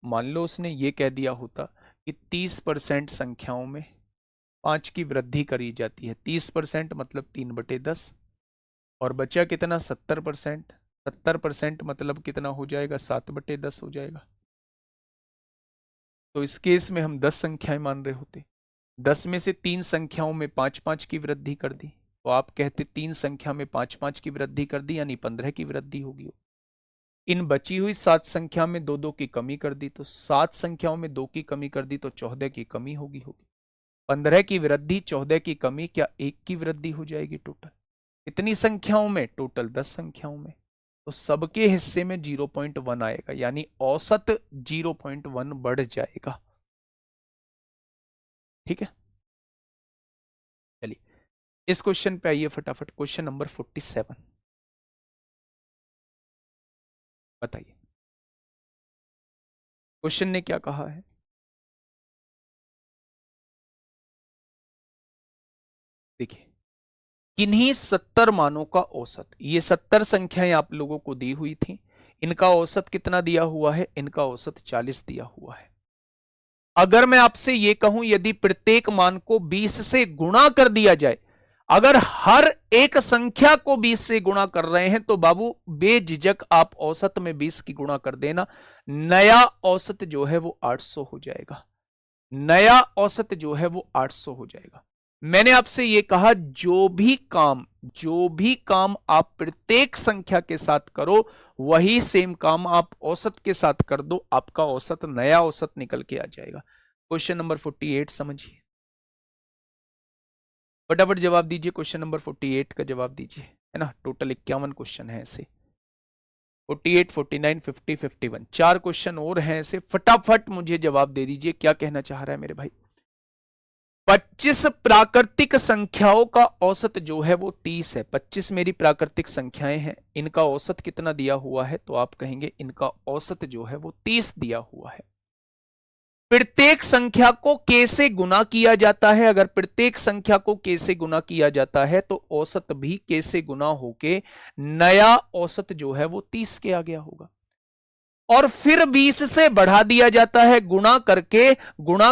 मान लो उसने ये कह दिया होता कि 30% संख्याओं में 5 की वृद्धि करी जाती है, 30% मतलब 3/10, और बचा कितना? 70%, 70% मतलब कितना हो जाएगा? 7/10 हो जाएगा। तो इस केस में हम 10 संख्याएं मान रहे होते, 10 में से 3 संख्याओं में 5-5 की वृद्धि कर दी, तो आप कहते 3 संख्या में 5-5 की वृद्धि कर दी, यानी 15 की वृद्धि होगी। इन बची हुई 7 संख्या में 2-2 की कमी कर दी, तो 7 संख्याओं में 2 की कमी कर दी तो 14 की कमी होगी। 15 की वृद्धि, 14 की कमी, क्या 1 की वृद्धि हो जाएगी टोटल? कितनी संख्याओं में? टोटल 10 संख्याओं में। तो सबके हिस्से में 0.1 आएगा, यानी औसत 0.1 बढ़ जाएगा। ठीक है, चलिए इस क्वेश्चन पे आइए फटाफट, क्वेश्चन नंबर 47 बताइए, क्वेश्चन ने क्या कहा है? देखिए, किन्हीं 70 मानों का औसत, ये 70 संख्याएं आप लोगों को दी हुई थी, इनका औसत कितना दिया हुआ है? इनका औसत 40 दिया हुआ है। अगर मैं आपसे ये कहूं यदि प्रत्येक मान को 20 से गुणा कर दिया जाए, अगर हर एक संख्या को 20 से गुणा कर रहे हैं, तो बाबू बेझिझक आप औसत में 20 की गुणा कर देना, नया औसत जो है वो 800 हो जाएगा, नया औसत जो है वो 800 हो जाएगा। मैंने आपसे यह कहा जो भी काम आप प्रत्येक संख्या के साथ करो, वही सेम काम आप औसत के साथ कर दो, आपका औसत नया औसत निकल के आ जाएगा। क्वेश्चन नंबर 48 समझिए, फटाफट जवाब दीजिए। क्वेश्चन नंबर 48 का जवाब दीजिए, है ना। टोटल 51 क्वेश्चन है ऐसे, 48, 49, 50, 51, 4 क्वेश्चन और हैं ऐसे। फटाफट मुझे जवाब दे दीजिए, क्या कहना चाह रहा है मेरे भाई। 25 प्राकृतिक संख्याओं का औसत जो है वो 30 है। 25 मेरी प्राकृतिक संख्याएं हैं, इनका औसत कितना दिया हुआ है, तो आप कहेंगे इनका औसत जो है वो 30 दिया हुआ है। प्रत्येक संख्या को k से गुना किया जाता है। अगर प्रत्येक संख्या को k से गुना किया जाता है तो औसत भी k से गुना होके नया औसत जो है वो 30 के आ गया होगा। और फिर 20 से बढ़ा दिया जाता है, गुणा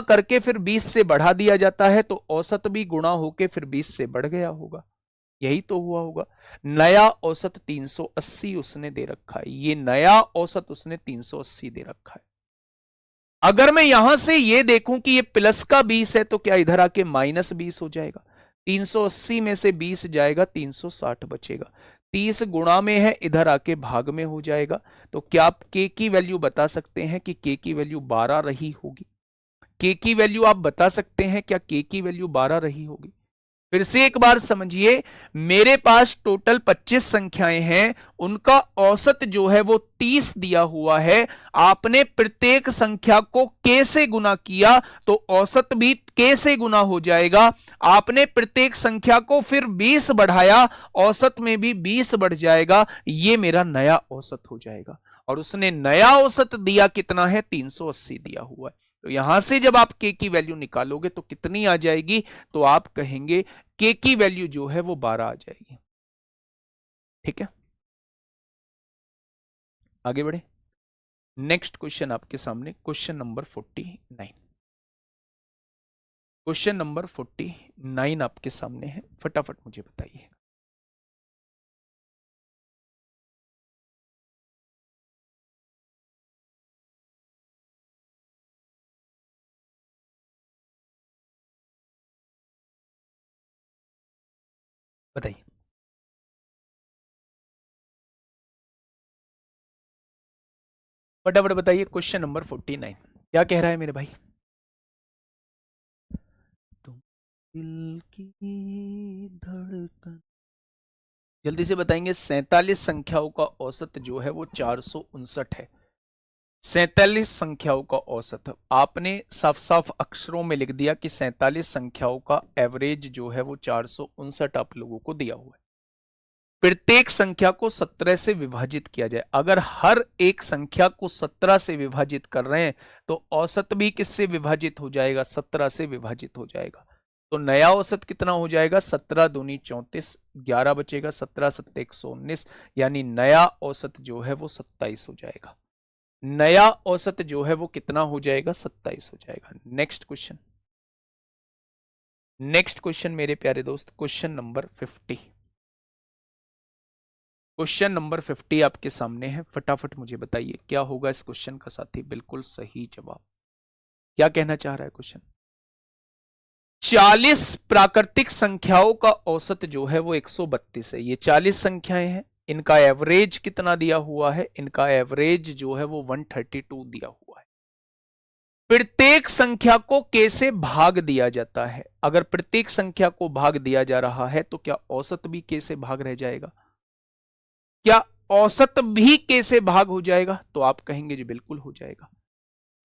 करके फिर 20 से बढ़ा दिया जाता है, तो औसत भी गुणा होके फिर 20 से बढ़ गया होगा। यही तो हुआ होगा। नया औसत 380 उसने दे रखा है, ये नया औसत उसने 380 दे रखा है। अगर मैं यहां से ये देखूं कि ये प्लस का 20 है, तो क्या इधर आके माइनस 20 हो जाएगा। 380 में से 20 जाएगा, 360 बचेगा। 30 गुणा में है, इधर आके भाग में हो जाएगा। तो क्या आप k की वैल्यू बता सकते हैं कि k की वैल्यू 12 रही होगी। k की वैल्यू आप बता सकते हैं क्या k की वैल्यू 12 रही होगी। फिर से एक बार समझिए, मेरे पास टोटल 25 संख्याएं हैं, उनका औसत जो है वो 30 दिया हुआ है। आपने प्रत्येक संख्या को k से गुना किया तो औसत भी k से गुना हो जाएगा। आपने प्रत्येक संख्या को फिर 20 बढ़ाया, औसत में भी 20 बढ़ जाएगा। ये मेरा नया औसत हो जाएगा। और उसने नया औसत दिया कितना है, 380 दिया हुआ है। तो यहां से जब आप k की वैल्यू निकालोगे तो कितनी आ जाएगी, तो आप कहेंगे k की वैल्यू जो है वो 12 आ जाएगी। ठीक है, आगे बढ़े। नेक्स्ट क्वेश्चन आपके सामने, क्वेश्चन नंबर 49। क्वेश्चन नंबर 49 आपके सामने है, फटाफट मुझे बताइए। बताइए फटाफट बताइए। क्वेश्चन नंबर 49 क्या कह रहा है मेरे भाई। तुम दिल की धड़कन, जल्दी से बताएंगे। 47 संख्याओं का औसत जो है वो 459 है। 47 संख्याओं का औसत आपने साफ साफ अक्षरों में लिख दिया कि 47 संख्याओं का एवरेज जो है वो 459 आप लोगों को दिया हुआ है। प्रत्येक संख्या को 17 से विभाजित किया जाए। अगर हर एक संख्या को 17 से विभाजित कर रहे हैं तो औसत भी किससे विभाजित हो जाएगा, 17 से विभाजित हो जाएगा। तो नया औसत कितना हो जाएगा, 17 दूनी 34, 11 बचेगा, 17 सत्ते 119, यानी नया औसत जो है वो 27 हो जाएगा। नया औसत जो है वो कितना हो जाएगा, 27 हो जाएगा। नेक्स्ट क्वेश्चन, नेक्स्ट क्वेश्चन मेरे प्यारे दोस्त, क्वेश्चन नंबर 50। क्वेश्चन नंबर 50 आपके सामने है, फटाफट मुझे बताइए क्या होगा इस क्वेश्चन का साथी। बिल्कुल सही जवाब। क्या कहना चाह रहा है क्वेश्चन। 40 प्राकृतिक संख्याओं का औसत जो है वो 132 है। ये 40 संख्याएं हैं, इनका एवरेज कितना दिया हुआ है, इनका एवरेज जो है वो 132 दिया हुआ है। प्रत्येक संख्या को k से भाग दिया जाता है। अगर प्रत्येक संख्या को भाग दिया जा रहा है तो क्या औसत भी k से भाग रह जाएगा, क्या औसत भी k से भाग हो जाएगा, तो आप कहेंगे जी बिल्कुल हो जाएगा।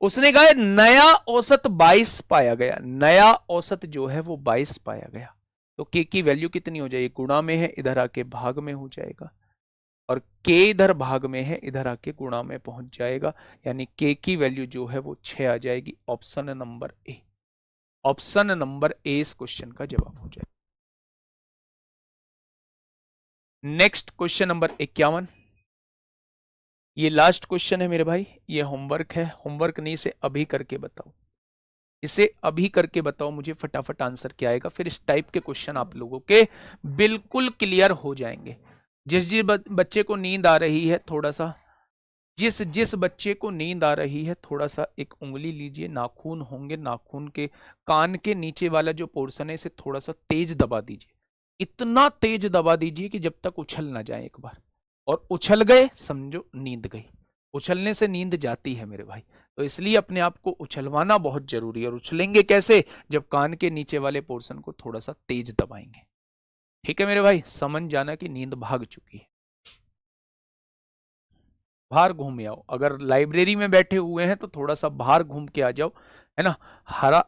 उसने कहा नया औसत 22 पाया गया, नया औसत जो है वो 22 पाया गया। तो k की वैल्यू कितनी हो जाएगी, गुणा में है, इधर आके भाग में हो जाएगा। और k इधर भाग में है, इधर आके गुणा में पहुंच जाएगा। यानी k की वैल्यू जो है वो 6 आ जाएगी। Option number A, option number A इस क्वेश्चन का जवाब हो जाएगा। नेक्स्ट क्वेश्चन नंबर 51, ये लास्ट क्वेश्चन है मेरे भाई, ये होमवर्क है। होमवर्क नहीं, इसे अभी करके बताओ, इसे अभी करके बताओ मुझे फटाफट आंसर क्या आएगा। फिर इस टाइप के क्वेश्चन आप लोगों के बिल्कुल क्लियर हो जाएंगे। जिस जिस बच्चे को नींद आ रही है थोड़ा सा जिस जिस बच्चे को नींद आ रही है थोड़ा सा एक उंगली लीजिए, नाखून होंगे, नाखून के कान के नीचे वाला जो पोर्शन है इसे थोड़ा सा तेज दबा दीजिए, इतना तेज दबा दीजिए कि जब तक उछल ना जाए एक बार, और उछल गए समझो नींद गई। उछलने से नींद जाती है मेरे भाई, तो इसलिए अपने आप को उछलवाना बहुत जरूरी है। और उछलेंगे कैसे? जब कान के नीचे वाले पोर्शन को थोड़ा सा तेज दबाएंगे। ठीक है मेरे भाई, समझ जाना कि नींद भाग चुकी है। बाहर घूम आओ, अगर लाइब्रेरी में बैठे हुए हैं तो थोड़ा सा बाहर घूम के आ जाओ, है ना,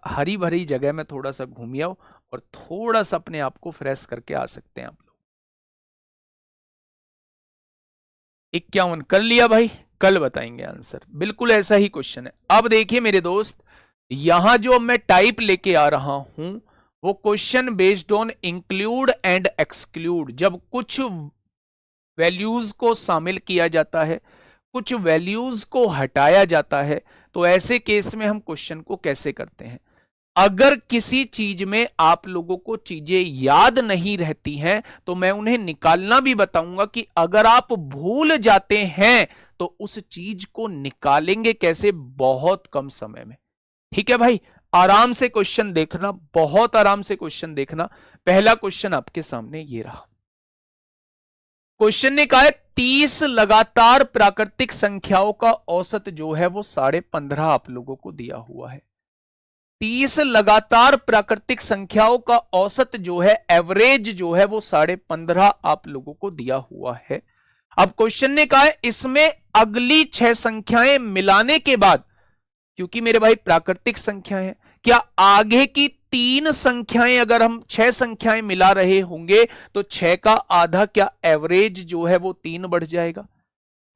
हरी भरी जगह में थोड़ा सा घूम आओ और थोड़ा सा अपने आप को फ्रेश करके आ सकते हैं आप लोग। 51 कर लिया भाई, कल बताएंगे आंसर, बिल्कुल ऐसा ही क्वेश्चन है। अब देखिए मेरे दोस्त, यहां जो मैं टाइप लेके आ रहा हूं वो question based on include and exclude. जब कुछ वैल्यूज को शामिल किया जाता है, कुछ वैल्यूज को हटाया जाता है, तो ऐसे केस में हम क्वेश्चन को कैसे करते हैं। अगर किसी चीज में आप लोगों को चीजें याद नहीं रहती हैं तो मैं उन्हें निकालना भी बताऊंगा कि अगर आप भूल जाते हैं तो उस चीज को निकालेंगे कैसे बहुत कम समय में। ठीक है भाई, आराम से क्वेश्चन देखना, बहुत आराम से क्वेश्चन देखना। पहला क्वेश्चन आपके सामने ये रहा। क्वेश्चन ने कहा है 30 लगातार प्राकृतिक संख्याओं का औसत जो है वो 15.5 आप लोगों को दिया हुआ है। 30 लगातार प्राकृतिक संख्याओं का औसत जो है, एवरेज जो है वो 15.5 आप लोगों को दिया हुआ है। अब क्वेश्चन ने कहा है इसमें अगली 6 संख्याएं मिलाने के बाद, क्योंकि मेरे भाई प्राकृतिक संख्या है, क्या आगे की 3 संख्याएं अगर हम 6 संख्याएं मिला रहे होंगे तो 6 का आधा, क्या एवरेज जो है वो 3 बढ़ जाएगा?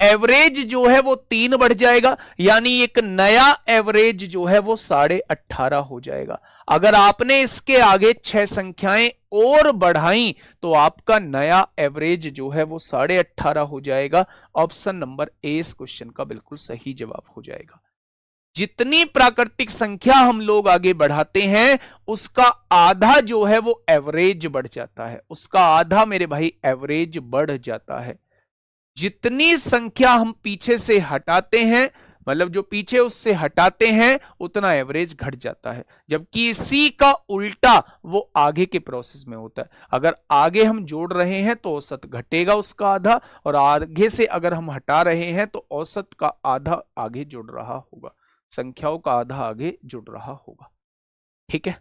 एवरेज जो है वो 3 बढ़ जाएगा, यानी एक नया एवरेज जो है वो 18.5 हो जाएगा। अगर आपने इसके आगे 6 संख्याएं और बढ़ाई तो आपका नया एवरेज जो है वो 18.5 हो जाएगा। ऑप्शन नंबर ए इस क्वेश्चन का बिल्कुल सही जवाब हो जाएगा। जितनी प्राकृतिक संख्या हम लोग आगे बढ़ाते हैं उसका आधा जो है वो एवरेज बढ़ जाता है, उसका आधा मेरे भाई एवरेज बढ़ जाता है। जितनी संख्या हम पीछे से हटाते हैं, मतलब जो पीछे उससे हटाते हैं, उतना एवरेज घट जाता है। जबकि इसी का उल्टा वो आगे के प्रोसेस में होता है। अगर आगे हम जोड़ रहे हैं तो औसत घटेगा उसका आधा, और आगे से अगर हम हटा रहे हैं तो औसत का आधा आगे जुड़ रहा होगा, संख्याओं का आधा आगे जुड़ रहा होगा। ठीक है,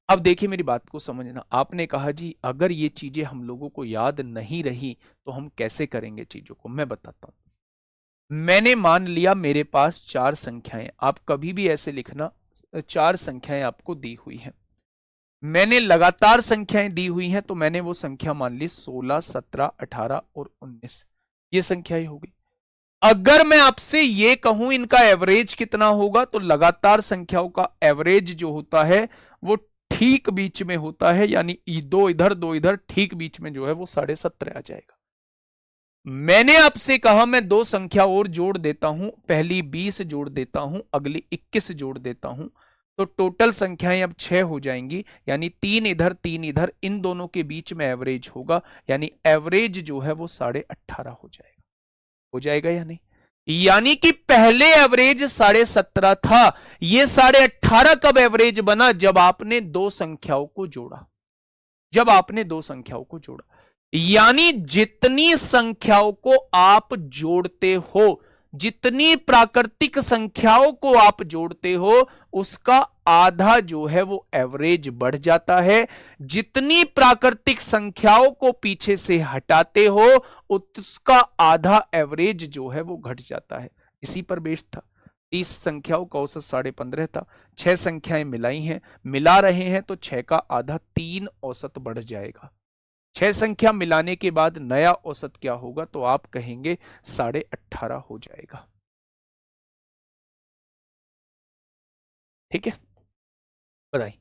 अब देखिए मेरी बात को समझना। आपने कहा जी अगर ये चीजें हम लोगों को याद नहीं रही तो हम कैसे करेंगे चीजों को, मैं बताता हूं। मैंने मान लिया मेरे पास 4 संख्याएं, आप कभी भी ऐसे लिखना, 4 संख्याएं आपको दी हुई हैं, मैंने लगातार संख्याएं दी हुई हैं, तो मैंने वो संख्या मान ली 16, 17, 18 और 19, ये संख्याएं हो गई। अगर मैं आपसे ये कहूं इनका एवरेज कितना होगा, तो लगातार संख्याओं का एवरेज जो होता है वो ठीक बीच में होता है, यानी 2 इधर 2 इधर, ठीक बीच में जो है वो 17.5 आ जाएगा। मैंने आपसे कहा मैं 2 संख्या और जोड़ देता हूं, पहली 20 जोड़ देता हूं, अगली 21 जोड़ देता हूं, तो टोटल संख्याएं अब 6 हो जाएंगी, यानी 3 इधर 3 इधर, इन दोनों के बीच में एवरेज होगा, यानी एवरेज जो है वो 18.5 हो जाएगा। हो जाएगा या नहीं? यानी कि पहले एवरेज 17.5 था, ये 18.5 कब एवरेज बना? जब आपने 2 संख्याओं को जोड़ा, जब आपने 2 संख्याओं को जोड़ा। यानी जितनी संख्याओं को आप जोड़ते हो, जितनी प्राकृतिक संख्याओं को आप जोड़ते हो, उसका आधा जो है वो एवरेज बढ़ जाता है। जितनी प्राकृतिक संख्याओं को पीछे से हटाते हो उसका आधा एवरेज जो है वो घट जाता है। इसी पर बेस्ड था। 30 संख्याओं का औसत 15.5 था, 6 संख्याएं मिलाई हैं, मिला रहे हैं तो 6 का आधा 3 औसत बढ़ जाएगा। 6 संख्या मिलाने के बाद नया औसत क्या होगा, तो आप कहेंगे 18.5 हो जाएगा। ठीक है, बताइए,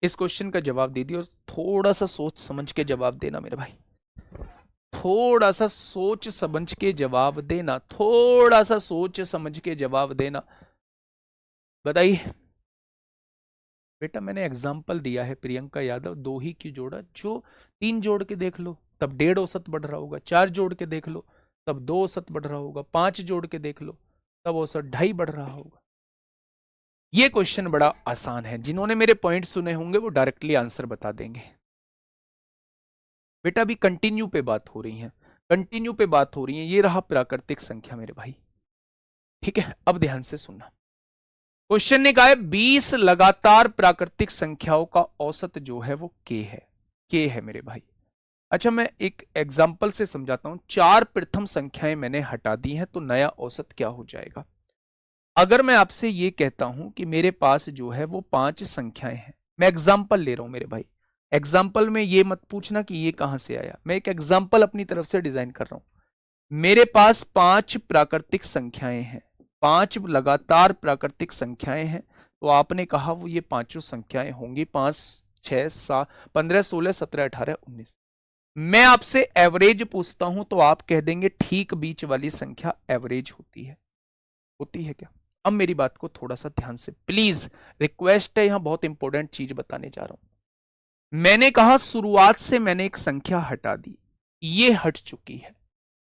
इस क्वेश्चन का जवाब दे दियो। थोड़ा सा सोच समझ के जवाब देना मेरे भाई, थोड़ा सा सोच समझ के जवाब देना, थोड़ा सा सोच समझ के जवाब देना। बताइए बेटा, मैंने एग्जाम्पल दिया है प्रियंका यादव, 2 ही क्यों जोड़ा, जो 3 जोड़ के देख लो तब 1.5 औसत बढ़ रहा होगा, 4 जोड़ के देख लो तब 2 औसत बढ़ रहा होगा, 5 जोड़ के देख लो तब औसत 2.5 बढ़ रहा होगा। ये क्वेश्चन बड़ा आसान है, जिन्होंने मेरे पॉइंट सुने होंगे वो डायरेक्टली आंसर बता देंगे। बेटा अभी कंटिन्यू पे बात हो रही है, कंटिन्यू पे बात हो रही है। ये रहा प्राकृतिक संख्या मेरे भाई, ठीक है। अब ध्यान से सुनना, क्वेश्चन ने कहा है 20 लगातार प्राकृतिक संख्याओं का औसत जो है वो के है मेरे भाई। अच्छा मैं एक एग्जाम्पल से समझाता हूं। 4 प्रथम संख्याएं मैंने हटा दी हैं तो नया औसत क्या हो जाएगा। अगर मैं आपसे ये कहता हूं कि मेरे पास जो है वो 5 संख्याएं हैं, मैं एग्जाम्पल ले रहा हूं मेरे भाई। एग्जाम्पल में ये मत पूछना कि ये कहां से आया, मैं एक एग्जाम्पल अपनी तरफ से डिजाइन कर रहा हूं। मेरे पास 5 प्राकृतिक संख्याएं हैं, 5 लगातार प्राकृतिक संख्याएं हैं। तो आपने कहा वो ये पांचों संख्याएं होंगी 5, 6, 7, 15, 16, 17, 18, 19। मैं आपसे एवरेज पूछता हूं तो आप कह देंगे ठीक बीच वाली संख्या एवरेज होती है क्या। अब मेरी बात को थोड़ा सा ध्यान से प्लीज, रिक्वेस्ट है, यहां बहुत इंपॉर्टेंट चीज बताने जा रहा हूं। मैंने कहा शुरुआत से मैंने एक संख्या हटा दी, ये हट चुकी है।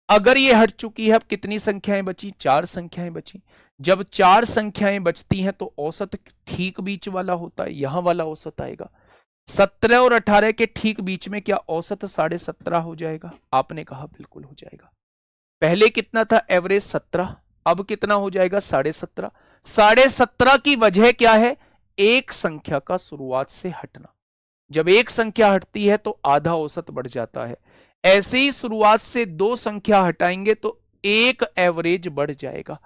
अगर ये हट चुकी है, अब कितनी संख्याएं बची, 4 संख्याएं बची। जब 4 संख्याएं बचती हैं तो औसत ठीक बीच वाला होता है, यहां वाला औसत आएगा। 17 और 18 के ठीक बीच में क्या औसत 17.5 हो जाएगा। आपने कहा बिल्कुल हो जाएगा। पहले कितना था एवरेज 17, अब कितना हो जाएगा 17.5। 17.5 की वजह क्या है, एक संख्या का शुरुआत से हटना। जब एक संख्या हटती है तो आधा औसत बढ़ जाता है। ऐसे ही शुरुआत से 2 संख्या हटाएंगे तो एक एवरेज बढ़ जाएगा।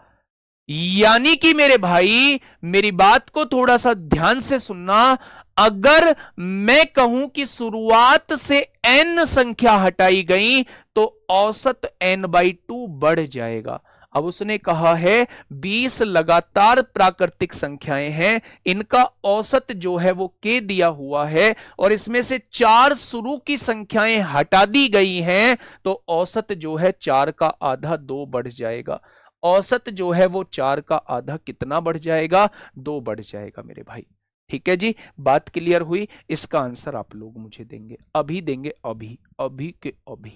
यानी कि मेरे भाई मेरी बात को थोड़ा सा ध्यान से सुनना। अगर मैं कहूं कि शुरुआत से n संख्या हटाई गई तो औसत n/2 बढ़ जाएगा। अब उसने कहा है 20 लगातार प्राकृतिक संख्याएं हैं, इनका औसत जो है वो k दिया हुआ है और इसमें से 4 शुरू की संख्याएं हटा दी गई हैं तो औसत जो है 4 का आधा 2 बढ़ जाएगा। औसत जो है वो 4 का आधा कितना बढ़ जाएगा, 2 बढ़ जाएगा मेरे भाई। ठीक है जी, बात क्लियर हुई। इसका आंसर आप लोग मुझे देंगे, अभी देंगे, अभी अभी के अभी,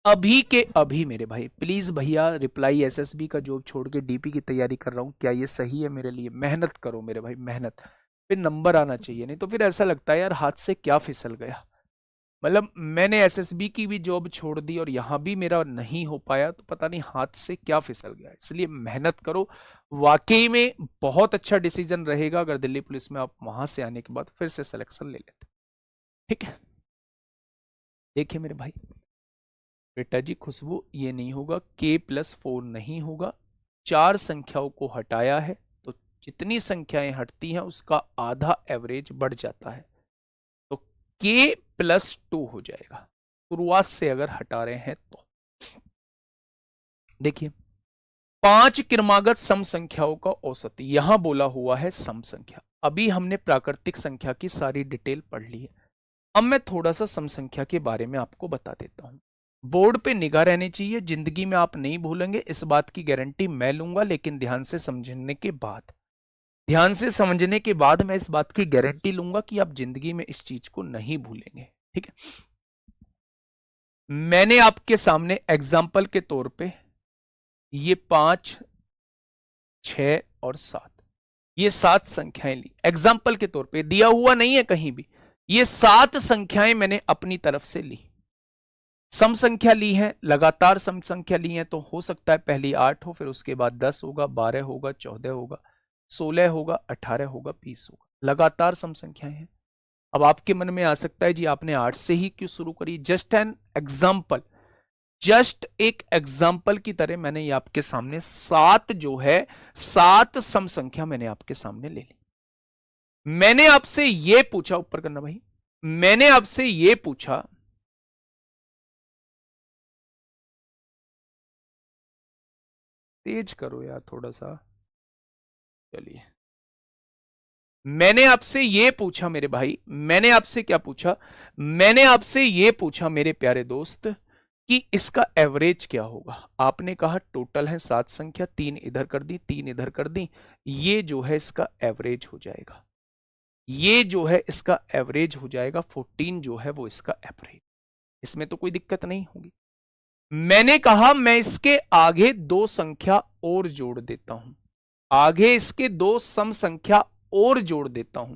अभी के अभी मेरे भाई। प्लीज भैया रिप्लाई एसएसबी का जॉब छोड़ के डीपी की तैयारी कर रहा हूं, क्या ये सही है मेरे लिए। मेहनत करो मेरे भाई, मेहनत, फिर नंबर आना चाहिए, नहीं तो फिर ऐसा लगता है यार हाथ से क्या फिसल गया। मतलब मैंने एसएसबी की भी जॉब छोड़ दी और यहां भी मेरा नहीं हो पाया तो पता नहीं हाथ से क्या फिसल गया। इसलिए मेहनत करो, वाकई में बहुत अच्छा डिसीजन रहेगा अगर दिल्ली पुलिस में आप वहां से आने के बाद फिर से सिलेक्शन ले लेते। ठीक है, देखिए मेरे भाई, बेटा जी खुशबू ये नहीं होगा, k+4 नहीं होगा। 4 संख्याओं को हटाया है तो जितनी संख्याएं हटती हैं उसका आधा एवरेज बढ़ जाता है, तो k+2 हो जाएगा शुरुआत से अगर हटा रहे हैं तो। देखिए 5 क्रमागत सम संख्याओं का औसत, यहां बोला हुआ है सम संख्या। अभी हमने प्राकृतिक संख्या की सारी डिटेल पढ़ ली है। अब मैं थोड़ा सा सम संख्या के बारे में आपको बता देता हूं। बोर्ड पे निगाह रहनी चाहिए, जिंदगी में आप नहीं भूलेंगे इस बात की गारंटी मैं लूंगा, लेकिन ध्यान से समझने के बाद, ध्यान से समझने के बाद मैं इस बात की गारंटी लूंगा कि आप जिंदगी में इस चीज को नहीं भूलेंगे। ठीक है, मैंने आपके सामने एग्जाम्पल के तौर पे ये 5, 6 और 7, ये 7 संख्याएं ली एग्जाम्पल के तौर पे, दिया हुआ नहीं है कहीं भी। ये 7 संख्याएं मैंने अपनी तरफ से ली, सम संख्या ली है, लगातार सम संख्या ली है। तो हो सकता है पहली 8 हो, फिर उसके बाद 10 होगा, 12 होगा, 14 होगा, 16 होगा, 18 होगा, 20 होगा, लगातार सम संख्याएं हैं। अब आपके मन में आ सकता है जी आपने 8 से ही क्यों शुरू करी। जस्ट एन एग्जाम्पल, जस्ट एक एग्जाम्पल की तरह मैंने ये आपके सामने 7 जो है 7 सम संख्या मैंने आपके सामने ले ली। मैंने आपसे ये पूछा, ऊपर करना भाई, मैंने आपसे ये पूछा तेज करो यार थोड़ा सा, चलिए। मैंने आपसे ये पूछा मेरे भाई, मैंने आपसे क्या पूछा, मैंने आपसे ये पूछा मेरे प्यारे दोस्त कि इसका एवरेज क्या होगा। आपने कहा टोटल है 7 संख्या, 3 इधर कर दी, 3 इधर कर दी, ये जो है इसका एवरेज हो जाएगा, ये जो है इसका एवरेज हो जाएगा। 14 जो है वो इसका एवरेज, इसमें तो कोई दिक्कत नहीं होगी। मैंने कहा मैं इसके आगे दो संख्या और जोड़ देता हूं, आगे इसके दो सम संख्या और जोड़ देता हूं।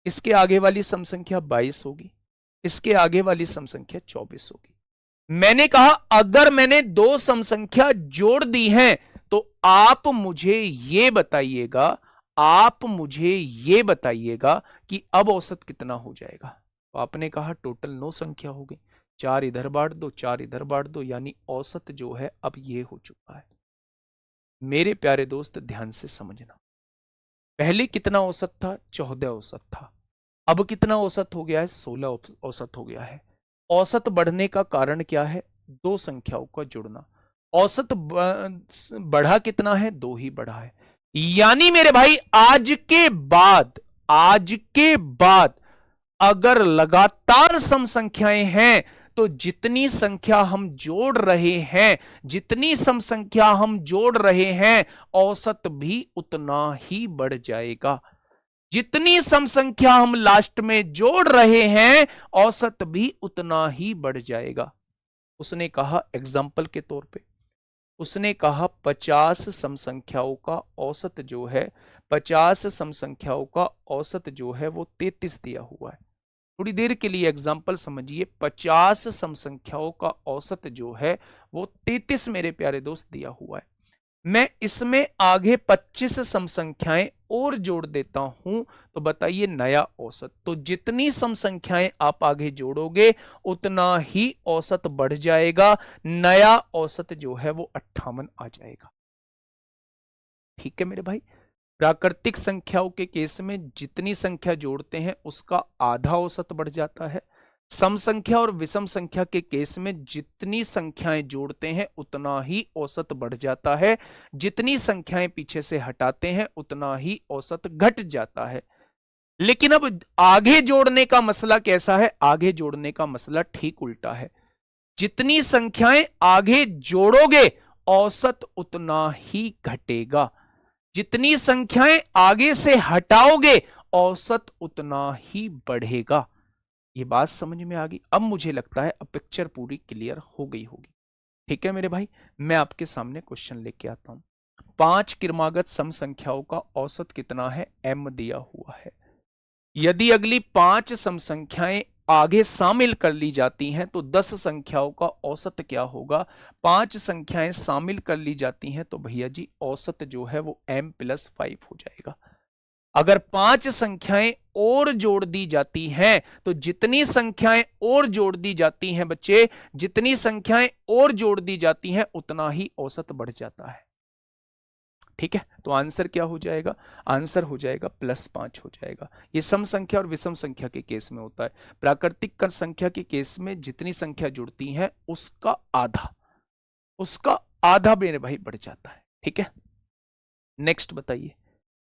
इसके आगे वाली सम संख्या 22 होगी, इसके आगे वाली सम संख्या 24 होगी। मैंने कहा अगर मैंने दो सम संख्या जोड़ दी हैं तो आप मुझे यह बताइएगा, आप मुझे यह बताइएगा कि अब औसत कितना हो जाएगा। तो आपने कहा टोटल 9 संख्या हो गई, 4 इधर बांट दो, 4 इधर बांट दो, यानी औसत जो है अब यह हो चुका है। मेरे प्यारे दोस्त ध्यान से समझना, पहले कितना औसत था? 14 औसत था। अब कितना औसत हो गया है? 16 औसत हो गया है। औसत बढ़ने का कारण क्या है? दो संख्याओं का जुड़ना। औसत बढ़ा कितना है? 2 ही बढ़ा है। यानी मेरे भाई आज के बाद अगर लगातार सम संख्याएं हैं तो जितनी संख्या हम जोड़ रहे हैं, जितनी सम संख्या हम जोड़ रहे हैं, औसत भी उतना ही बढ़ जाएगा। जितनी सम संख्या हम लास्ट में जोड़ रहे हैं, औसत भी उतना ही बढ़ जाएगा। उसने कहा एग्जाम्पल के तौर पे, उसने कहा 50 सम संख्याओं का औसत जो है, 50 सम संख्याओं का औसत जो है वो 33 दिया हुआ है। थोड़ी देर के लिए एग्जाम्पल समझिए, 50 सम संख्याओं का औसत जो है वो 33 मेरे प्यारे दोस्त दिया हुआ है। मैं इसमें आगे 25 सम संख्याएं और जोड़ देता हूं तो बताइए नया औसत। तो जितनी सम संख्याएं आप आगे जोड़ोगे उतना ही औसत बढ़ जाएगा, नया औसत जो है वो 58 आ जाएगा। ठीक है मेरे भाई। प्राकृतिक संख्याओं के केस में जितनी संख्या जोड़ते हैं उसका आधा औसत बढ़ जाता है। सम संख्या और विषम संख्या के केस में जितनी संख्याएं जोड़ते हैं उतना ही औसत बढ़ जाता है, जितनी संख्याएं पीछे से हटाते हैं उतना ही औसत घट जाता है। लेकिन अब आगे जोड़ने का मसला कैसा है? आगे जोड़ने का मसला ठीक उल्टा है। जितनी संख्याएं आगे जोड़ोगे औसत उतना ही घटेगा, जितनी संख्याएं आगे से हटाओगे औसत उतना ही बढ़ेगा। ये बात समझ में आ गई? अब मुझे लगता है अब पिक्चर पूरी क्लियर हो गई होगी। ठीक है मेरे भाई, मैं आपके सामने क्वेश्चन लेके आता हूं। 5 क्रमागत सम संख्याओं का औसत कितना है? m दिया हुआ है। यदि अगली 5 सम संख्याएं आगे शामिल कर ली जाती हैं तो 10 संख्याओं का औसत क्या होगा? 5 संख्याएं शामिल कर ली जाती हैं तो भैया जी औसत जो है वो m+5 हो जाएगा। अगर 5 संख्याएं और जोड़ दी जाती हैं तो जितनी संख्याएं और जोड़ दी जाती हैं बच्चे, जितनी संख्याएं और जोड़ दी जाती हैं उतना ही औसत बढ़ जाता है। ठीक है, तो आंसर क्या हो जाएगा? आंसर हो जाएगा +5 हो जाएगा। ये सम संख्या और विषम संख्या के केस में होता है। प्राकृतिक संख्या के केस में जितनी संख्या जुड़ती है उसका आधा मेरे भाई बढ़ जाता है। ठीक है, नेक्स्ट बताइए,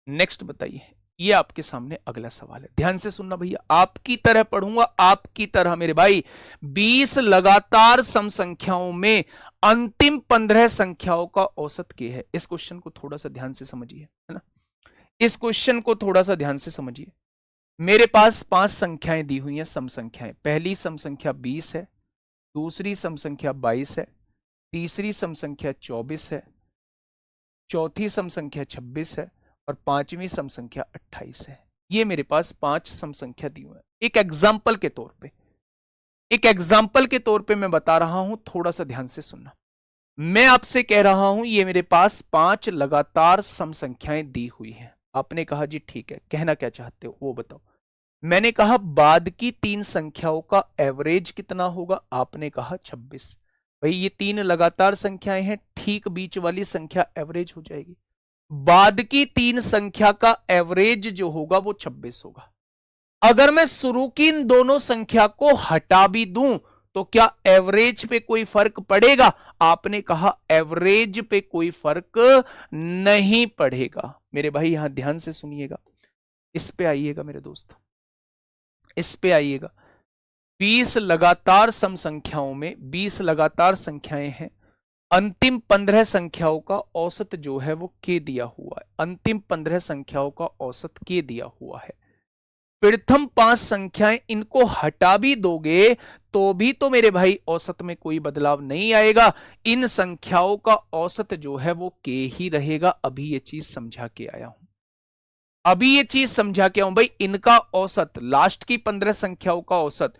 नेक्स्ट बताइए। ये आपके सामने अगला सवाल है, ध्यान से सुनना भैया, आपकी तरह पढ़ूंगा, आपकी तरह मेरे भाई। 20 लगातार सम संख्याओं में अंतिम 15 संख्याओं का औसत क्या है? इस क्वेश्चन को थोड़ा सा ध्यान से समझिए, है ना। इस क्वेश्चन को थोड़ा सा ध्यान से समझिए। मेरे पास 5 संख्याएं दी हुई हैं, सम संख्याएं। पहली सम संख्या 20 है, दूसरी सम संख्या 22 है, तीसरी सम संख्या 24 है, चौथी सम संख्या 26 है और पांचवी सम संख्या 28 है। ये मेरे पास 5 सम संख्या दी हुई है। एक एग्जाम्पल के तौर पे, एक एग्जाम्पल के तौर पे मैं बता रहा हूं, थोड़ा सा ध्यान से सुनना। मैं आपसे कह रहा हूं ये मेरे पास 5 लगातार सम संख्याएं दी हुई हैं। आपने कहा जी ठीक है, कहना क्या चाहते हो वो बताओ। मैंने कहा बाद की 3 संख्याओं का एवरेज कितना होगा? आपने कहा 26। भाई ये 3 लगातार संख्याएं हैं, ठीक बीच वाली संख्या एवरेज हो जाएगी। बाद की 3 संख्या का एवरेज जो होगा वो 26 होगा। अगर मैं शुरू की इन दोनों संख्या को हटा भी दूं तो क्या एवरेज पे कोई फर्क पड़ेगा? आपने कहा एवरेज पे कोई फर्क नहीं पड़ेगा। मेरे भाई यहां ध्यान से सुनिएगा, इस पे आइएगा मेरे दोस्त, इस पे आइएगा। 20 लगातार सम संख्याओं में 20 लगातार संख्याएं हैं, अंतिम 15 संख्याओं का औसत जो है वो के दिया हुआ है। अंतिम 15 संख्याओं का औसत के दिया हुआ है। प्रथम 5 संख्याएं इनको हटा भी दोगे तो भी तो मेरे भाई औसत में कोई बदलाव नहीं आएगा। इन संख्याओं का औसत जो है वो के ही रहेगा। अभी ये चीज समझा के आया हूं, अभी ये चीज समझा के आऊं भाई। इनका औसत, लास्ट की 15 संख्याओं का औसत,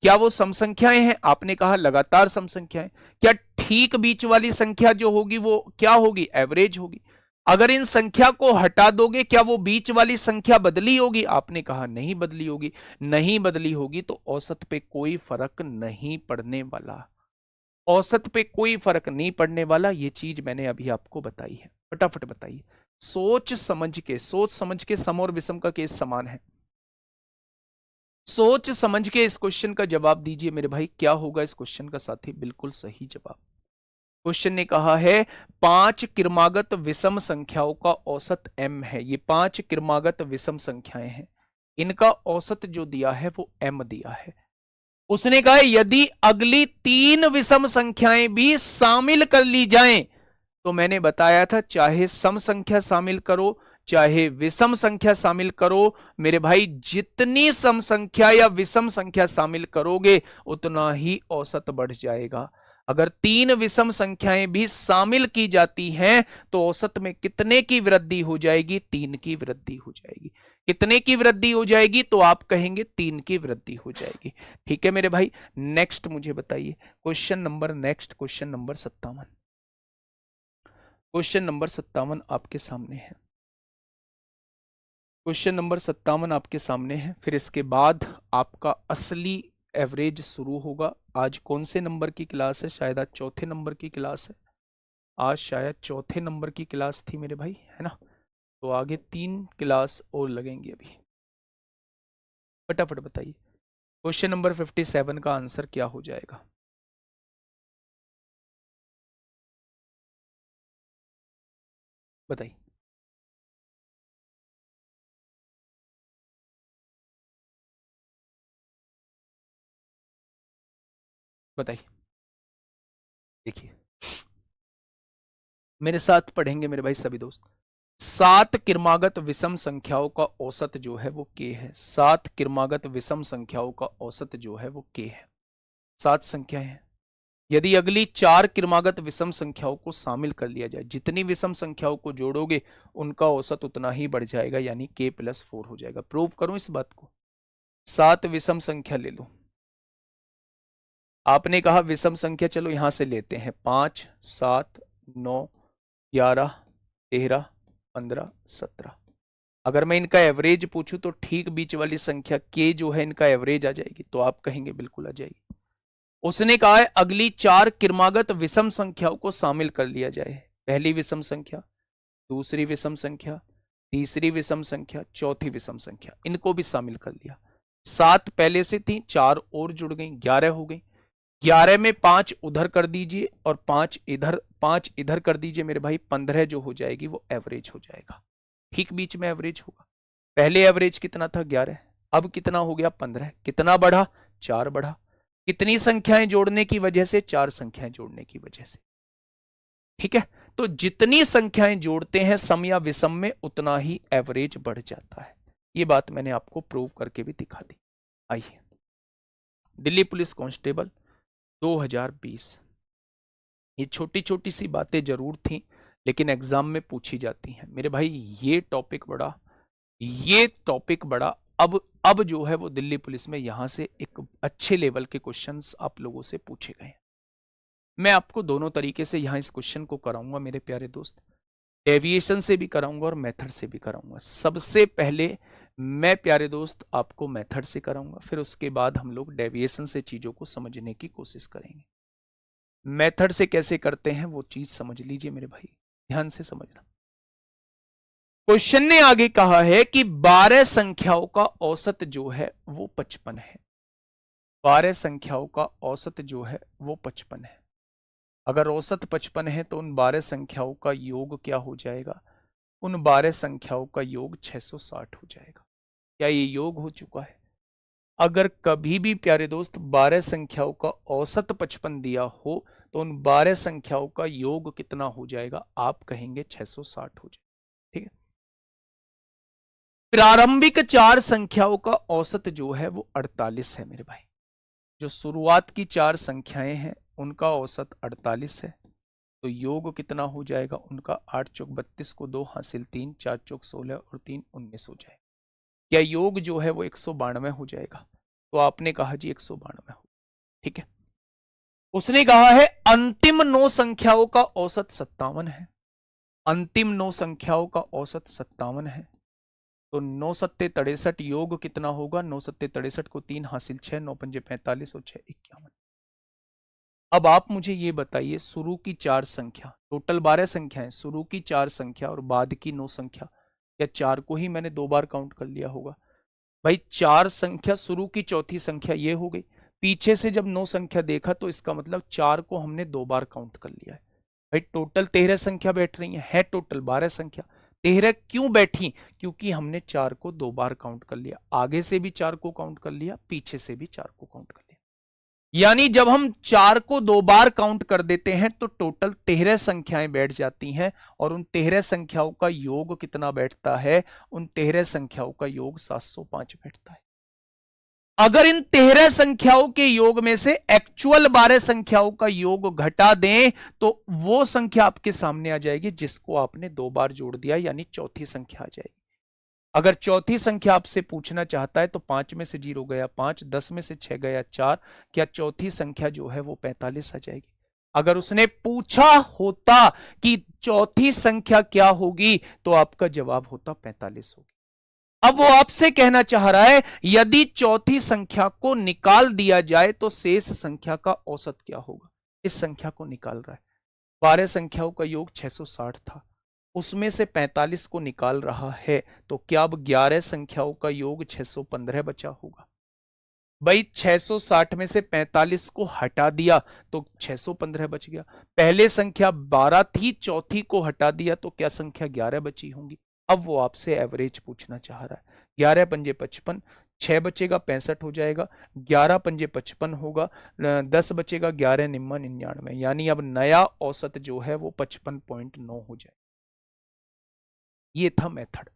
क्या वो सम संख्याएं हैं? आपने कहा लगातार सम संख्याएं। क्या ठीक बीच वाली संख्या जो होगी वो क्या होगी? एवरेज होगी। अगर इन संख्या को हटा दोगे क्या वो बीच वाली संख्या बदली होगी? आपने कहा नहीं बदली होगी। नहीं बदली होगी तो औसत पे कोई फर्क नहीं पड़ने वाला। औसत पे कोई फर्क नहीं पड़ने वाला। ये चीज मैंने अभी आपको बताई है। फटाफट बताइए। सोच समझ के, सोच समझ के सम और विषम का केस समान है। सोच समझ के इस क्वेश्चन का जवाब दीजिए मेरे भाई। क्या होगा इस क्वेश्चन का साथी? बिल्कुल सही जवाब। क्वेश्चन ने कहा है 5 क्रमागत विषम संख्याओं का औसत m है। ये 5 क्रमागत विषम संख्याएं हैं, इनका औसत जो दिया है वो m दिया है। उसने कहा यदि अगली 3 विषम संख्याएं भी शामिल कर ली जाएं, तो मैंने बताया था चाहे सम संख्या शामिल करो चाहे विषम संख्या शामिल करो मेरे भाई, जितनी सम संख्या या विषम संख्या शामिल करोगे उतना ही औसत बढ़ जाएगा। अगर 3 विषम संख्याएं भी शामिल की जाती हैं तो औसत में कितने की वृद्धि हो जाएगी? 3 की वृद्धि हो जाएगी। कितने की वृद्धि हो जाएगी? तो आप कहेंगे 3 की वृद्धि हो जाएगी। ठीक है मेरे भाई। नेक्स्ट मुझे बताइए question number, next question number 57। Question number 57 आपके सामने है। क्वेश्चन नंबर 57 आपके सामने है। फिर इसके बाद आपका असली एवरेज शुरू होगा। आज कौन से नंबर की क्लास है? शायद आज चौथे नंबर की क्लास है। आज शायद चौथे नंबर की क्लास थी मेरे भाई, है ना? तो आगे 3 क्लास और लगेंगी अभी। फटाफट बताइए क्वेश्चन नंबर 57 का आंसर क्या हो जाएगा? बताइए। बताइए। देखिए मेरे साथ पढ़ेंगे मेरे भाई सभी दोस्त। 7 क्रमागत विषम संख्याओं का औसत जो है वो k है। 7 क्रमागत विषम संख्याओं का औसत जो है वो k है। 7 संख्याएं हैं। यदि अगली 4 क्रमागत विषम संख्याओं को शामिल कर लिया जाए, जितनी विषम संख्याओं को जोड़ोगे उनका औसत उतना ही बढ़ जाएगा, यानी k+4 हो जाएगा। प्रूव करूं इस बात को? 7 विषम संख्या ले लो। आपने कहा विषम संख्या, चलो यहां से लेते हैं। 5, 7, 9, 11, 13, 15, 17। अगर मैं इनका एवरेज पूछूं तो ठीक बीच वाली संख्या k जो है इनका एवरेज आ जाएगी, तो आप कहेंगे बिल्कुल आ जाएगी। उसने कहा है अगली 4 क्रमागत विषम संख्याओं को शामिल कर लिया जाए। पहली विषम संख्या, दूसरी विषम संख्या, तीसरी विषम संख्या, चौथी विषम संख्या, इनको भी शामिल कर लिया। 7 पहले से थी, 4 और जुड़ गई, 11 हो गई। 11 में 5 उधर कर दीजिए और 5 इधर, 5 इधर कर दीजिए मेरे भाई। 15 जो हो जाएगी वो एवरेज हो जाएगा। ठीक बीच में एवरेज होगा। पहले एवरेज कितना था? 11। अब कितना हो गया? 15। कितना बढ़ा? 4 बढ़ा। कितनी संख्याएं जोड़ने की वजह से? 4 संख्याएं जोड़ने की वजह से। ठीक है। तो जितनी संख्याएं जोड़ते हैं सम या विषम में उतना ही एवरेज बढ़ जाता है। ये बात मैंने आपको प्रूव करके भी दिखा दी। आइए, दिल्ली पुलिस कांस्टेबल 2020। ये छोटी छोटी सी बातें जरूर थी लेकिन एग्जाम में पूछी जाती हैं मेरे भाई। ये टॉपिक बड़ा अब जो है वो दिल्ली पुलिस में यहां से एक अच्छे लेवल के क्वेश्चंस आप लोगों से पूछे गए। मैं आपको दोनों तरीके से यहां इस क्वेश्चन को कराऊंगा मेरे प्यारे दोस्त। डेविएशन से भी कराऊंगा और मेथड से भी कराऊंगा। सबसे पहले मैं प्यारे दोस्त आपको मेथड से कराऊंगा, फिर उसके बाद हम लोग डेविएशन से चीजों को समझने की कोशिश करेंगे। मेथड से कैसे करते हैं वो चीज समझ लीजिए मेरे भाई, ध्यान से समझना। क्वेश्चन ने आगे कहा है कि 12 संख्याओं का औसत जो है वो 55 है। 12 संख्याओं का औसत जो है वो 55 है। अगर औसत 55 है तो उन 12 संख्याओं का योग क्या हो जाएगा? उन 12 संख्याओं का योग 660 हो जाएगा। क्या ये योग हो चुका है? अगर कभी भी प्यारे दोस्त 12 संख्याओं का औसत 55 दिया हो तो उन 12 संख्याओं का योग कितना हो जाएगा? आप कहेंगे 660 हो जाएगा। ठीक है। प्रारंभिक चार संख्याओं का औसत जो है वो 48 है मेरे भाई। जो शुरुआत की चार संख्याएं हैं उनका औसत 48 है, तो योग कितना हो जाएगा उनका? 8 चौक 32 को 2 हासिल 3, 4 चौक 16 और 3 19 हो जाएगा। क्या योग जो है वो 192 हो जाएगा? तो आपने कहा जी 192 हो, ठीक है। उसने कहा है अंतिम 9 संख्याओं का औसत 57 है, अंतिम 9 संख्याओं का औसत 57 है, तो 9 सत्ते 63 योग कितना होगा? 9 सत्ते 63 को 3 हासिल 6, 9 पंजे 45 और 6 51। अब आप मुझे ये बताइए, शुरू की चार संख्या, टोटल 12 संख्याएं, शुरू की चार संख्या और बाद की 9 संख्या, या चार को ही मैंने 2 बार काउंट कर लिया होगा? भाई चार संख्या शुरू की चौथी संख्या ये हो गई, पीछे से जब 9 संख्या देखा तो इसका मतलब चार को हमने 2 बार काउंट कर लिया है। भाई टोटल 13 संख्या बैठ रही है टोटल 12 संख्या। 13 क्यों बैठी? क्योंकि हमने चार को 2 बार काउंट कर लिया, आगे से भी चार को काउंट कर लिया, पीछे से भी चार को काउंट कर लिया। यानी जब हम चार को 2 बार काउंट कर देते हैं तो टोटल 13 संख्याएं बैठ जाती हैं, और उन 13 संख्याओं का योग कितना बैठता है? उन 13 संख्याओं का योग 705 बैठता है। अगर इन 13 संख्याओं के योग में से एक्चुअल 12 संख्याओं का योग घटा दें तो वो संख्या आपके सामने आ जाएगी जिसको आपने 2 बार जोड़ दिया, यानी चौथी संख्या आ जाएगी। अगर चौथी संख्या आपसे पूछना चाहता है तो 5 में से 0 गया 5, 10 में से 6 गया 4, क्या चौथी संख्या जो है वो 45 आ जाएगी? अगर उसने पूछा होता कि चौथी संख्या क्या होगी तो आपका जवाब होता 45 होगी। अब वो आपसे कहना चाह रहा है यदि चौथी संख्या को निकाल दिया जाए तो शेष संख्या का औसत क्या होगा? इस संख्या को निकाल रहा है। 12 संख्याओं का योग 660 था, उसमें से 45 को निकाल रहा है, तो क्या अब 11 संख्याओं का योग 615 बचा होगा? भाई 660 में से 45 को हटा दिया तो 615 बच गया। पहले संख्या 12 थी, चौथी को हटा दिया तो क्या संख्या 11 बची होंगी? अब वो आपसे एवरेज पूछना चाह रहा है। 11 पंजे 55, 6 बचेगा 65 हो जाएगा, 11 पंजे 55 होगा, 10 बचेगा 11 निम्मा 99, यानी अब नया औसत जो है वो 55.9 हो जाए। ये था मेथड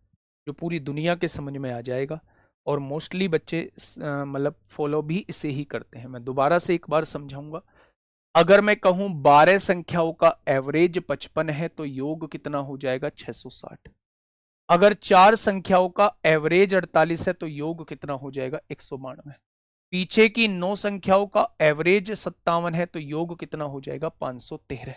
जो पूरी दुनिया के समझ में आ जाएगा, और मोस्टली बच्चे मतलब फॉलो भी इसे ही करते हैं। मैं दोबारा से एक बार समझाऊंगा। अगर मैं कहूं 12 संख्याओं का एवरेज 55 है तो योग कितना हो जाएगा? 660। अगर चार संख्याओं का एवरेज 48 है तो योग कितना हो जाएगा? 192। पीछे की 9 संख्याओं का एवरेज 57 है तो योग कितना हो जाएगा? 513।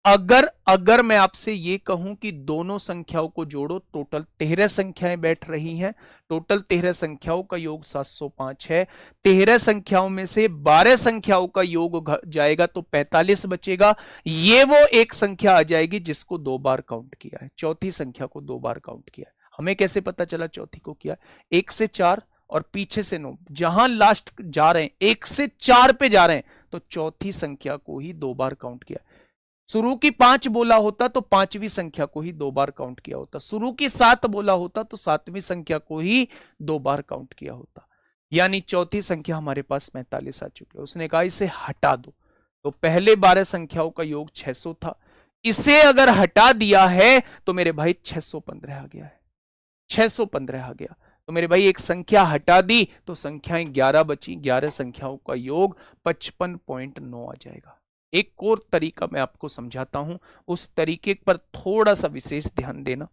अगर मैं आपसे ये कहूं कि दोनों संख्याओं को जोड़ो, टोटल 13 संख्याएं बैठ रही हैं, टोटल 13 संख्याओं का योग 705 है, 13 संख्याओं में से 12 संख्याओं का योग जाएगा तो 45 बचेगा। ये वो एक संख्या आ जाएगी जिसको 2 बार काउंट किया है, चौथी संख्या को 2 बार काउंट किया है। हमें कैसे पता चला चौथी को किया? 1 से 4 और पीछे से 9, जहां लास्ट जा रहे हैं 1 से 4 पे जा रहे हैं तो चौथी संख्या को ही 2 बार काउंट किया। शुरू की 5 बोला होता तो पांचवी संख्या को ही 2 बार काउंट किया होता, शुरू की 7 बोला होता तो सातवीं संख्या को ही 2 बार काउंट किया होता। यानी चौथी संख्या हमारे पास 45 आ चुकी है। उसने कहा इसे हटा दो, तो पहले 12 संख्याओं का योग 600 था, इसे अगर हटा दिया है तो मेरे भाई 615 आ गया है, 615 आ गया। तो मेरे भाई एक संख्या हटा दी तो संख्याएं 11 बची, 11 संख्याओं का योग 55.9 आ जाएगा। एक और तरीका मैं आपको समझाता हूं, उस तरीके पर थोड़ा सा विशेष ध्यान देना,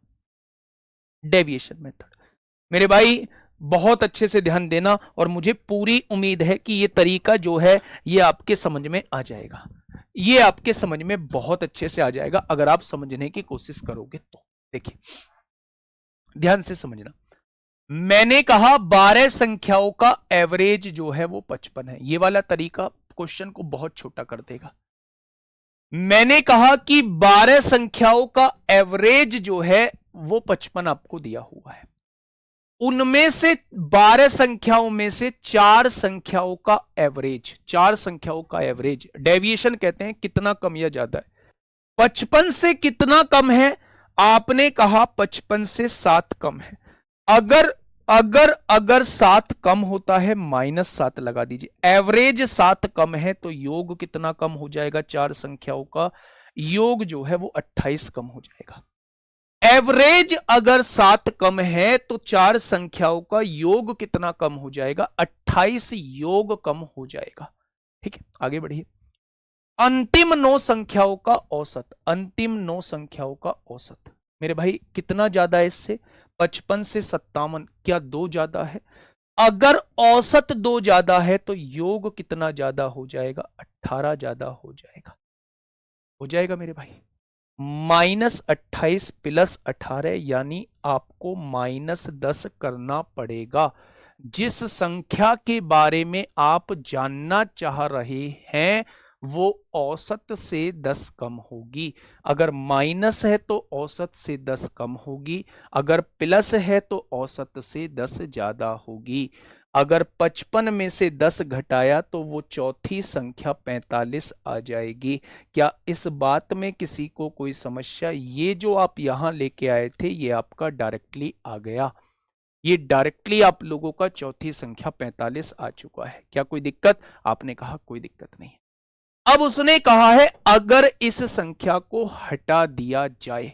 डेविएशन मेथड। मेरे भाई बहुत अच्छे से ध्यान देना, और मुझे पूरी उम्मीद है कि ये तरीका जो है ये आपके समझ में आ जाएगा, ये आपके समझ में बहुत अच्छे से आ जाएगा अगर आप समझने की कोशिश करोगे तो। देखिए ध्यान से समझना, मैंने कहा 12 संख्याओं का एवरेज जो है वो 55 है। ये वाला तरीका क्वेश्चन को बहुत छोटा कर देगा। मैंने कहा कि 12 संख्याओं का एवरेज जो है वो 55 आपको दिया हुआ है, उनमें से 12 संख्याओं में से 4 संख्याओं का एवरेज, 4 संख्याओं का एवरेज, डेविएशन कहते हैं कितना कम या ज्यादा है। 55 से कितना कम है? आपने कहा 55 से 7 कम है। अगर अगर अगर 7 कम होता है -7 लगा दीजिए, एवरेज 7 कम है तो योग कितना कम हो जाएगा? 4 संख्याओं का योग जो है वो 28 कम हो जाएगा। एवरेज अगर 7 कम है तो चार संख्याओं का योग कितना कम हो जाएगा? 28 योग कम हो जाएगा। ठीक है, आगे बढ़िए। अंतिम 9 संख्याओं का औसत, अंतिम 9 संख्याओं का औसत मेरे भाई कितना ज्यादा है इससे? 55 से 57, क्या 2 ज्यादा है? अगर औसत 2 ज्यादा है तो योग कितना ज्यादा हो जाएगा? 18 ज्यादा हो जाएगा। हो जाएगा मेरे भाई। -28 प्लस 18 यानी आपको -10 करना पड़ेगा। जिस संख्या के बारे में आप जानना चाह रहे हैं वो औसत से 10 कम होगी। अगर माइनस है तो औसत से 10 कम होगी, अगर प्लस है तो औसत से 10 ज्यादा होगी। अगर 55 में से 10 घटाया तो वो चौथी संख्या 45 आ जाएगी। क्या इस बात में किसी को कोई समस्या? ये जो आप यहां लेके आए थे ये आपका डायरेक्टली आ गया, ये डायरेक्टली आप लोगों का चौथी संख्या 45 आ चुका है। क्या कोई दिक्कत? आपने कहा कोई दिक्कत नहीं। अब उसने कहा है अगर इस संख्या को हटा दिया जाए,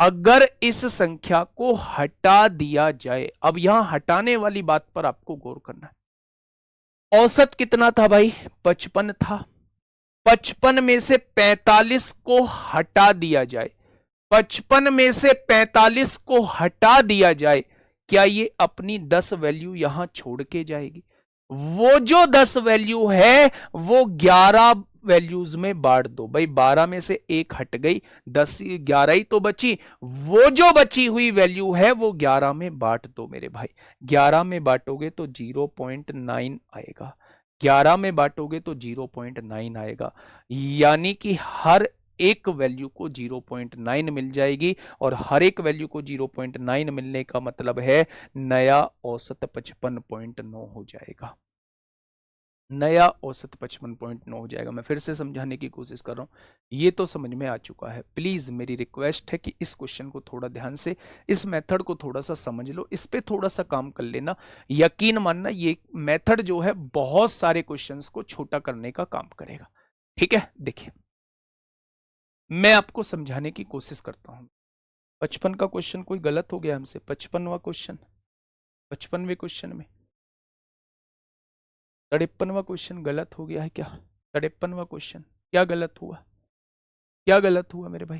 अगर इस संख्या को हटा दिया जाए, अब यहां हटाने वाली बात पर आपको गौर करना है। औसत कितना था भाई? 55 था। 55 में से 45 को हटा दिया जाए, 55 में से 45 को हटा दिया जाए, क्या ये अपनी 10 वैल्यू यहां छोड़ के जाएगी? वो जो 10 वैल्यू है वो 11 वैल्यूज में बांट दो भाई। 12 में से एक हट गई, 10 11 ही तो बची। वो जो बची हुई वैल्यू है वो 11 में बांट दो मेरे भाई। 11 में बांटोगे तो 0.9 आएगा, 11 में बांटोगे तो 0.9 आएगा, यानी कि हर एक वैल्यू को 0.9 मिल जाएगी। और हर एक वैल्यू को 0.9 मिलने का मतलब है नया औसत 55.9 हो जाएगा। नया औसत 55.9 हो जाएगा। मैं फिर से समझाने की कोशिश कर रहा हूं, ये तो समझ में आ चुका है। प्लीज मेरी रिक्वेस्ट है कि इस क्वेश्चन को थोड़ा ध्यान से, इस मेथड को थोड़ा सा समझ लो, इस पे थोड़ा सा काम कर लेना। यकीन मानना ये मेथड जो है बहुत सारे क्वेश्चंस को छोटा करने का काम करेगा। ठीक है, देखिए मैं आपको समझाने की कोशिश करता हूं। 55 का क्वेश्चन कोई गलत हो गया हमसे? 55वां क्वेश्चन, 55वें क्वेश्चन में 53वां क्वेश्चन गलत हो गया है क्या? 53वां क्वेश्चन क्या गलत हुआ? क्या गलत हुआ मेरे भाई?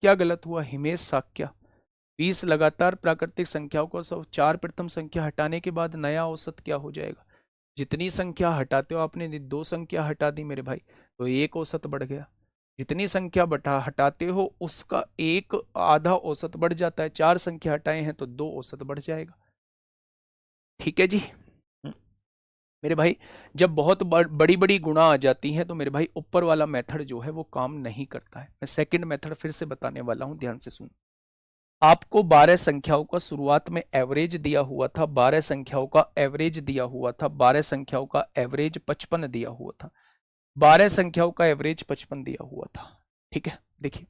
क्या गलत हुआ? हिमेश साक्या, 20 लगातार प्राकृतिक संख्याओं को 4 प्रथम संख्या हटाने के बाद नया औसत क्या हो जाएगा? जितनी संख्या हटाते हो, आपने 2 संख्या हटा दी मेरे भाई तो एक औसत बढ़ गया। जितनी संख्या हटाते हो उसका एक आधा औसत बढ़ जाता है। 4 संख्या हटाए हैं तो 2 औसत बढ़ जाएगा। ठीक है जी। मेरे भाई जब बहुत बड़ी बड़ी गुणा आ जाती हैं तो मेरे भाई ऊपर वाला मेथड जो है वो काम नहीं करता है। मैं सेकंड मेथड फिर से बताने वाला हूं, ध्यान से सुन। आपको 12 संख्याओं का शुरुआत में एवरेज दिया हुआ था, 12 संख्याओं का एवरेज दिया हुआ था, 12 संख्याओं का एवरेज 55 दिया हुआ था, 12 संख्याओं का एवरेज 55 दिया हुआ था। ठीक है, देखिए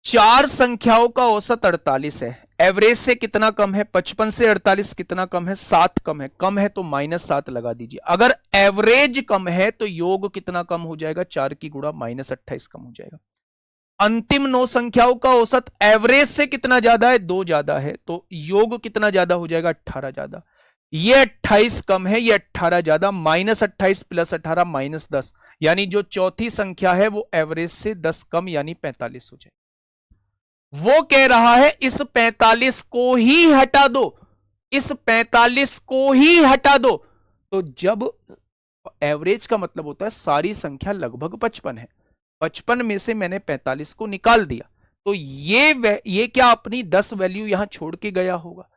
चार संख्याओं का औसत 48 है, एवरेज से कितना कम है? 55 से 48 कितना कम है? 7 कम है। कम है तो -7 लगा दीजिए। अगर एवरेज कम है तो योग कितना कम हो जाएगा? 4 की गुणा -28 कम हो जाएगा। अंतिम 9 संख्याओं का औसत एवरेज से कितना ज्यादा है? 2 ज्यादा है, तो योग कितना ज्यादा हो जाएगा? 18 ज्यादा। ये 28 कम है, ये 18 ज्यादा, -28 प्लस 18 -10, यानी जो चौथी संख्या है वो एवरेज से 10 कम यानी 45 हो जाए। वो कह रहा है इस 45 को ही हटा दो, इस 45 को ही हटा दो। तो जब एवरेज का मतलब होता है सारी संख्या लगभग 55 है, 55 में से मैंने 45 को निकाल दिया तो ये क्या अपनी 10 वैल्यू यहां छोड़ के गया होगा?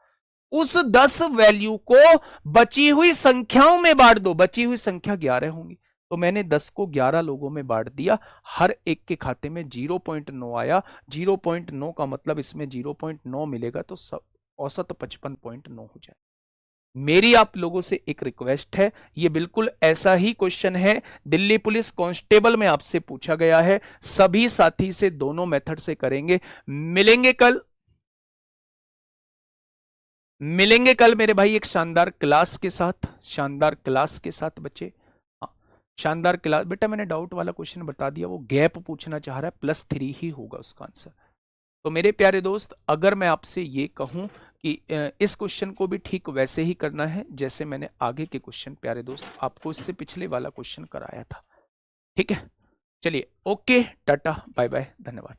उस 10 वैल्यू को बची हुई संख्याओं में बांट दो। बची हुई संख्या 11 होंगी तो मैंने 10 को 11 लोगों में बांट दिया, हर एक के खाते में 0.9 आया। 0.9 का मतलब इसमें 0.9 मिलेगा तो औसत 55.9 हो जाए। मेरी आप लोगों से एक रिक्वेस्ट है, ये बिल्कुल ऐसा ही क्वेश्चन है दिल्ली पुलिस कांस्टेबल में आपसे पूछा गया है। सभी साथी से दोनों मेथड से करेंगे। मिलेंगे कल, मिलेंगे कल मेरे भाई एक शानदार क्लास के साथ, शानदार क्लास के साथ बच्चे। शानदार क्लास। बेटा मैंने डाउट वाला क्वेश्चन बता दिया, वो गैप पूछना चाह रहा है, +3 ही होगा उसका आंसर। तो मेरे प्यारे दोस्त, अगर मैं आपसे ये कहूं कि इस क्वेश्चन को भी ठीक वैसे ही करना है जैसे मैंने आगे के क्वेश्चन प्यारे दोस्त आपको इससे पिछले वाला क्वेश्चन कराया था। ठीक है, चलिए ओके, टाटा बाय बाय, धन्यवाद।